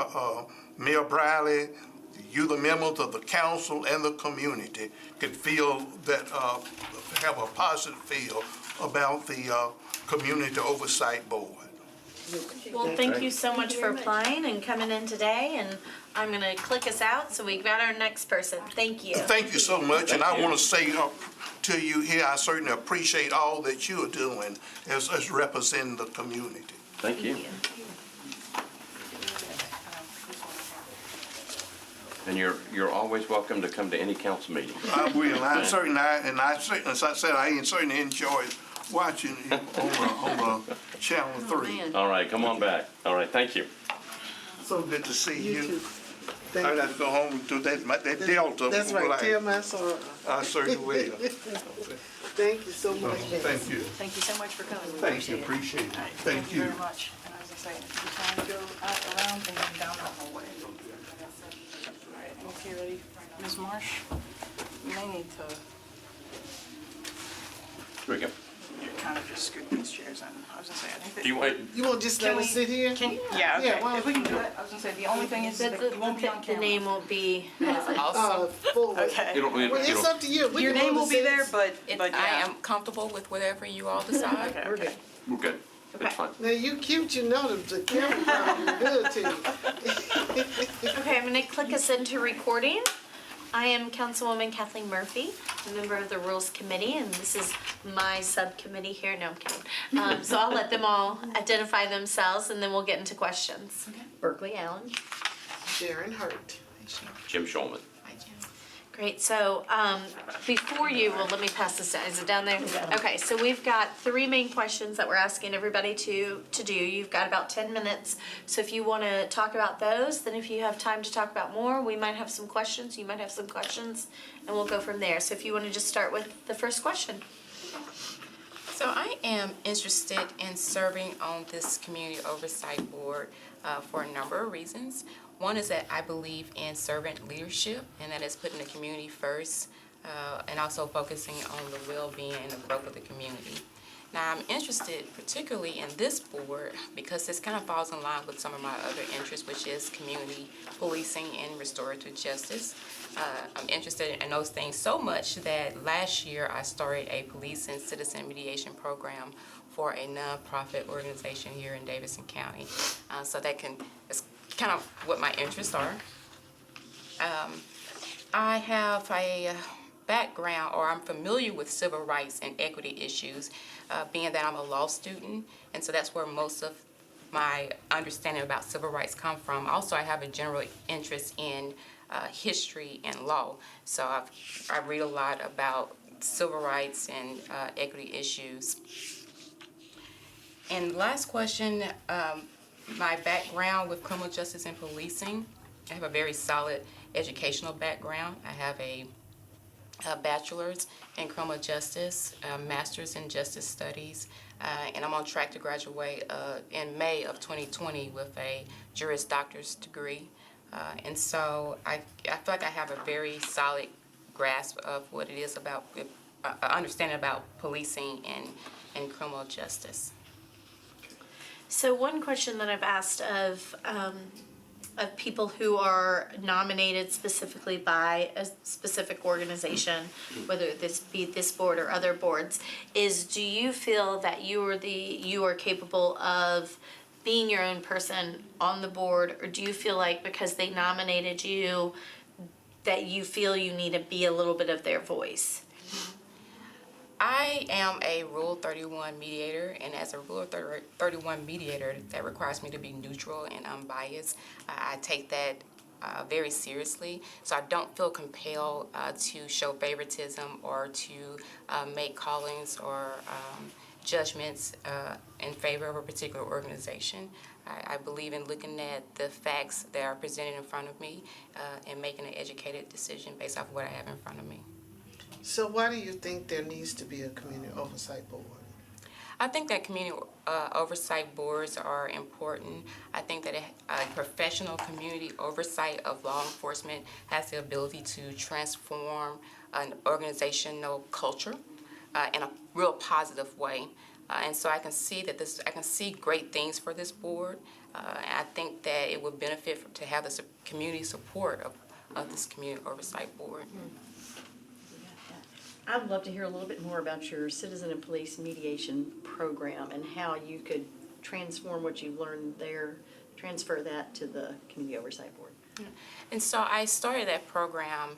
Mayor Briley, you, the members of the council and the community, can feel that, have a positive feel about the Community Oversight Board.
Well, thank you so much for applying and coming in today, and I'm gonna click us out, so we got our next person. Thank you.
Thank you so much, and I want to say to you here, I certainly appreciate all that you are doing as representing the community.
Thank you. And you're always welcome to come to any council meeting.
I will. I certainly, as I said, I certainly enjoyed watching you on Channel 3.
All right, come on back. All right, thank you.
So good to see you.
You too.
I got to go home and do that Delta.
That's right,
flight.
tell my son.
I certainly will.
Thank you so much.
Thank you.
Thank you so much for coming. We
Thank you.
appreciate it.
Appreciate it. Thank you.
very much. And as I say, you can go out around and then down the hallway. Okay, ready? Ms. Marsh, you may need to,
Here we go.
you kind of just scoot these chairs in. I was gonna say, I think that.
Do you want,
You want to just let
Can
us sit here?
Can, yeah,
Yeah,
okay,
why
if we can do it, I was gonna say, the only thing is that you won't be on
The
camera.
name won't be,
Forward.
Okay.
it'll,
Well, it's up to you. We
Your
can
name
move
will
the
be there,
seats.
but
I
yeah.
am comfortable with whatever you all decide.
Okay,
We're
okay.
good.
we're good. It's fine.
Now, you cute, you know the camera probably good to you.
okay, I'm gonna click us into recording. I am Councilwoman Kathleen Murphy, a member of the Rules Committee, and this is my subcommittee here. No, I'm kidding. So I'll let them all identify themselves, and then we'll get into questions. Berkeley Allen.
Sharon Hurt.
Jim Shulman.
Great, so, before you, well, let me pass this down, is it down there? Okay, so we've got 3 main questions that we're asking everybody to do. You've got about 10 minutes, so if you wanna talk about those, then if you have time to talk about more, we might have some questions, you might have some questions, and we'll go from there. So if you wanna just start with the first question.
So I am interested in serving on this Community Oversight Board for a number of reasons. One is that I believe in servant leadership, and that is putting the community first, and also focusing on the well-being and the growth of the community. Now, I'm interested particularly in this board because this kind of falls in line with some of my other interests, which is community policing and restorative justice. I'm interested in those things so much that last year I started a police and citizen mediation program for a nonprofit organization here in Davidson County. So it's kind of what my interests are. I have a background, or I'm familiar with civil rights and equity issues, being that I'm a law student, and so that's where most of my understanding about civil rights come from. Also, I have a general interest in history and law, so I read a lot about civil rights and equity issues. And last question, my background with criminal justice and policing, I have a very solid educational background. I have a bachelor's in criminal justice, a master's in justice studies, and I'm on track to graduate in May of 2020 with a Juris Doctor's degree. And so I feel like I have a very solid grasp of what it is about, understanding about policing and criminal justice.
So one question that I've asked of people who are nominated specifically by a specific organization, whether this be this board or other boards, is do you feel that you are capable of being your own person on the board, or do you feel like because they nominated you that you feel you need to be a little bit of their voice?
I am a Rule 31 mediator, and as a Rule 31 mediator, that requires me to be neutral and unbiased. I take that very seriously, so I don't feel compelled to show favoritism or to make callings or judgments in favor of a particular organization. I believe in looking at the facts that are presented in front of me and making an educated decision based off what I have in front of me.
So why do you think there needs to be a community oversight board?
I think that community oversight boards are important. I think that a professional community oversight of law enforcement has the ability to transform an organizational culture in a real positive way. And so I can see I can see great things for this board. And I think that it would benefit to have the community support of this community oversight board.
I'd love to hear a little bit more about your citizen and police mediation program and how you could transform what you've learned there, transfer that to the Community Oversight Board.
And so I started that program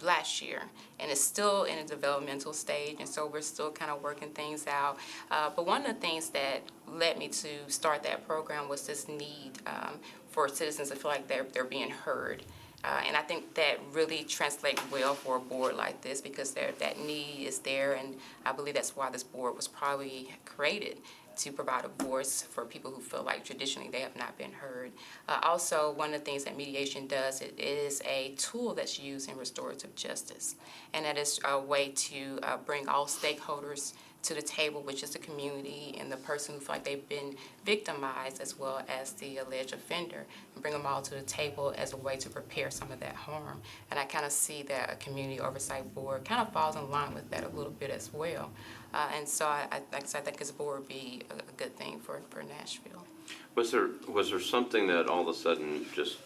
last year, and it's still in a developmental stage, and so we're still kind of working things out. But one of the things that led me to start that program was this need for citizens to feel like they're being heard. And I think that really translates well for a board like this because that need is there, and I believe that's why this board was probably created, to provide a voice for people who feel like traditionally they have not been heard. Also, one of the things that mediation does, it is a tool that's used in restorative justice, and that is a way to bring all stakeholders to the table, which is the community and the person who feel like they've been victimized as well as the alleged offender, and bring them all to the table as a way to prepare some of that harm. And I kind of see that a community oversight board kind of falls in line with that a little bit as well. And so like I said, I think this board would be a good thing for Nashville.
Was there something that all of a sudden just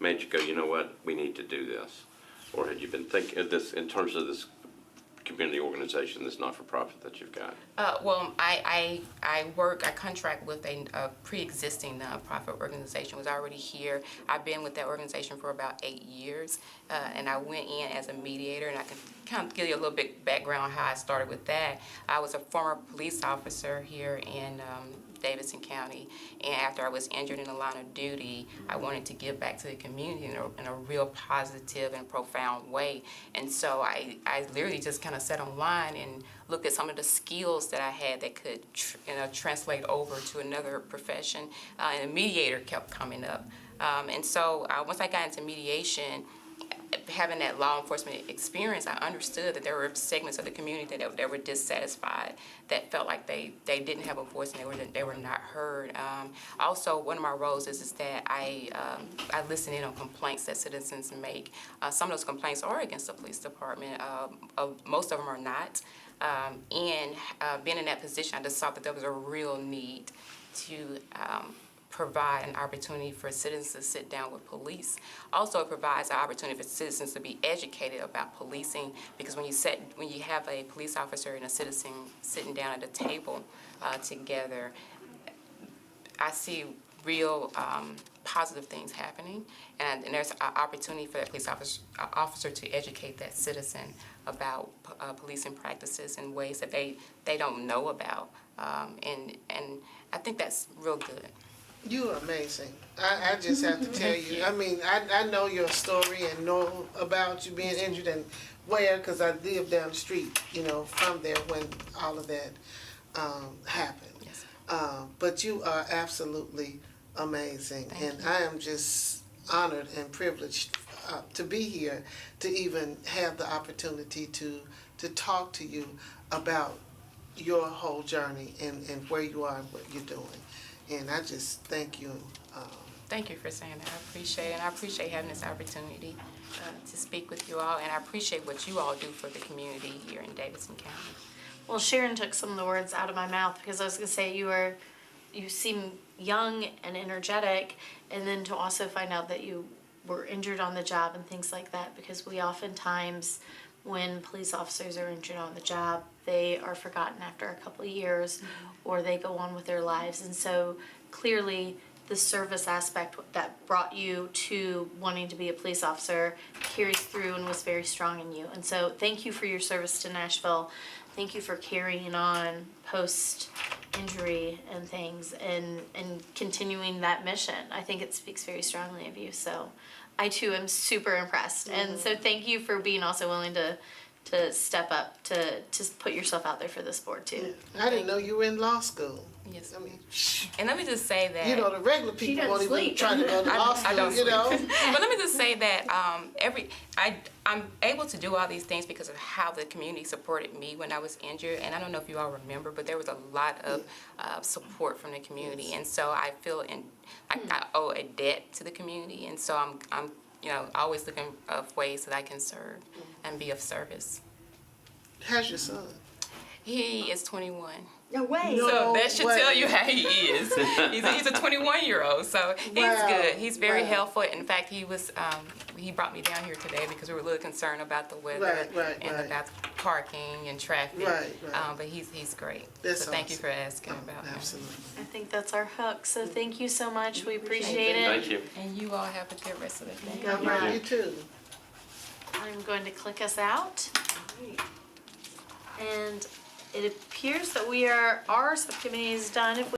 made you go, you know what, we need to do this? Or had you been thinking of this in terms of this community organization, this not-for-profit that you've got?
Well, I contract with a pre-existing nonprofit organization. Was already here. I've been with that organization for about 8 years, and I went in as a mediator, and I can kind of give you a little bit background on how I started with that. I was a former police officer here in Davidson County, and after I was injured in the line of duty, I wanted to give back to the community in a real positive and profound way. And so I literally just kind of sat online and looked at some of the skills that I had that could translate over to another profession, and a mediator kept coming up. And so once I got into mediation, having that law enforcement experience, I understood that there were segments of the community that were dissatisfied, that felt like they didn't have a voice and they were not heard. Also, one of my roles is that I listen in on complaints that citizens make. Some of those complaints are against the police department. Most of them are not. And being in that position, I just saw that there was a real need to provide an opportunity for citizens to sit down with police. Also, it provides an opportunity for citizens to be educated about policing, because when you have a police officer and a citizen sitting down at a table together, I see real positive things happening, and there's an opportunity for that police officer to educate that citizen about policing practices in ways that they don't know about, and I think that's real good.
You are amazing. I just have to tell you. I mean, I know your story and know about you being injured and where, because I lived down the street, from there when all of that happened.
Yes.
But you are absolutely amazing. And I am just honored and privileged to be here, to even have the opportunity to talk to you about your whole journey and where you are and what you're doing. And I just thank you.
Thank you for saying that. I appreciate it. And I appreciate having this opportunity to speak with you all. And I appreciate what you all do for the community here in Davidson County.
Well, Sharon took some of the words out of my mouth, because I was going to say you seem young and energetic, and then to also find out that you were injured on the job and things like that, because we oftentimes, when police officers are injured on the job, they are forgotten after a couple of years, or they go on with their lives. And so clearly the service aspect that brought you to wanting to be a police officer carries through and was very strong in you. And so thank you for your service to Nashville. Thank you for carrying on post-injury and things and continuing that mission. I think it speaks very strongly of you. So I too am super impressed. And so thank you for being also willing to to step up, to put yourself out there for this board too.
I didn't know you were in law school.
Yes.
I mean,
And let me just say that.
you know, the regular people won't even
sleep.
try to go to law
I don't
school, you know?
But let me just say that I'm able to do all these things because of how the community supported me when I was injured. And I don't know if you all remember, but there was a lot of support from the community. And so I feel I owe a debt to the community. And so I'm always looking of ways that I can serve and be of service.
How's your son?
He is 21.
No way.
So that should tell
way.
you how he is. He's a 21-year-old, so he's
Wow.
good. He's very
Wow.
helpful. In fact, he brought me down here today because we were a little concerned about the weather and about parking and traffic.
Right.
But he's great.
That's
so thank you
awesome.
for asking about him.
Absolutely.
I think that's our hook, so thank you so much, we appreciate it.
Thank you.
And you all have a good rest of the day.
God bless you too.
I'm going to click us out. And it appears that our subcommittee is done. If we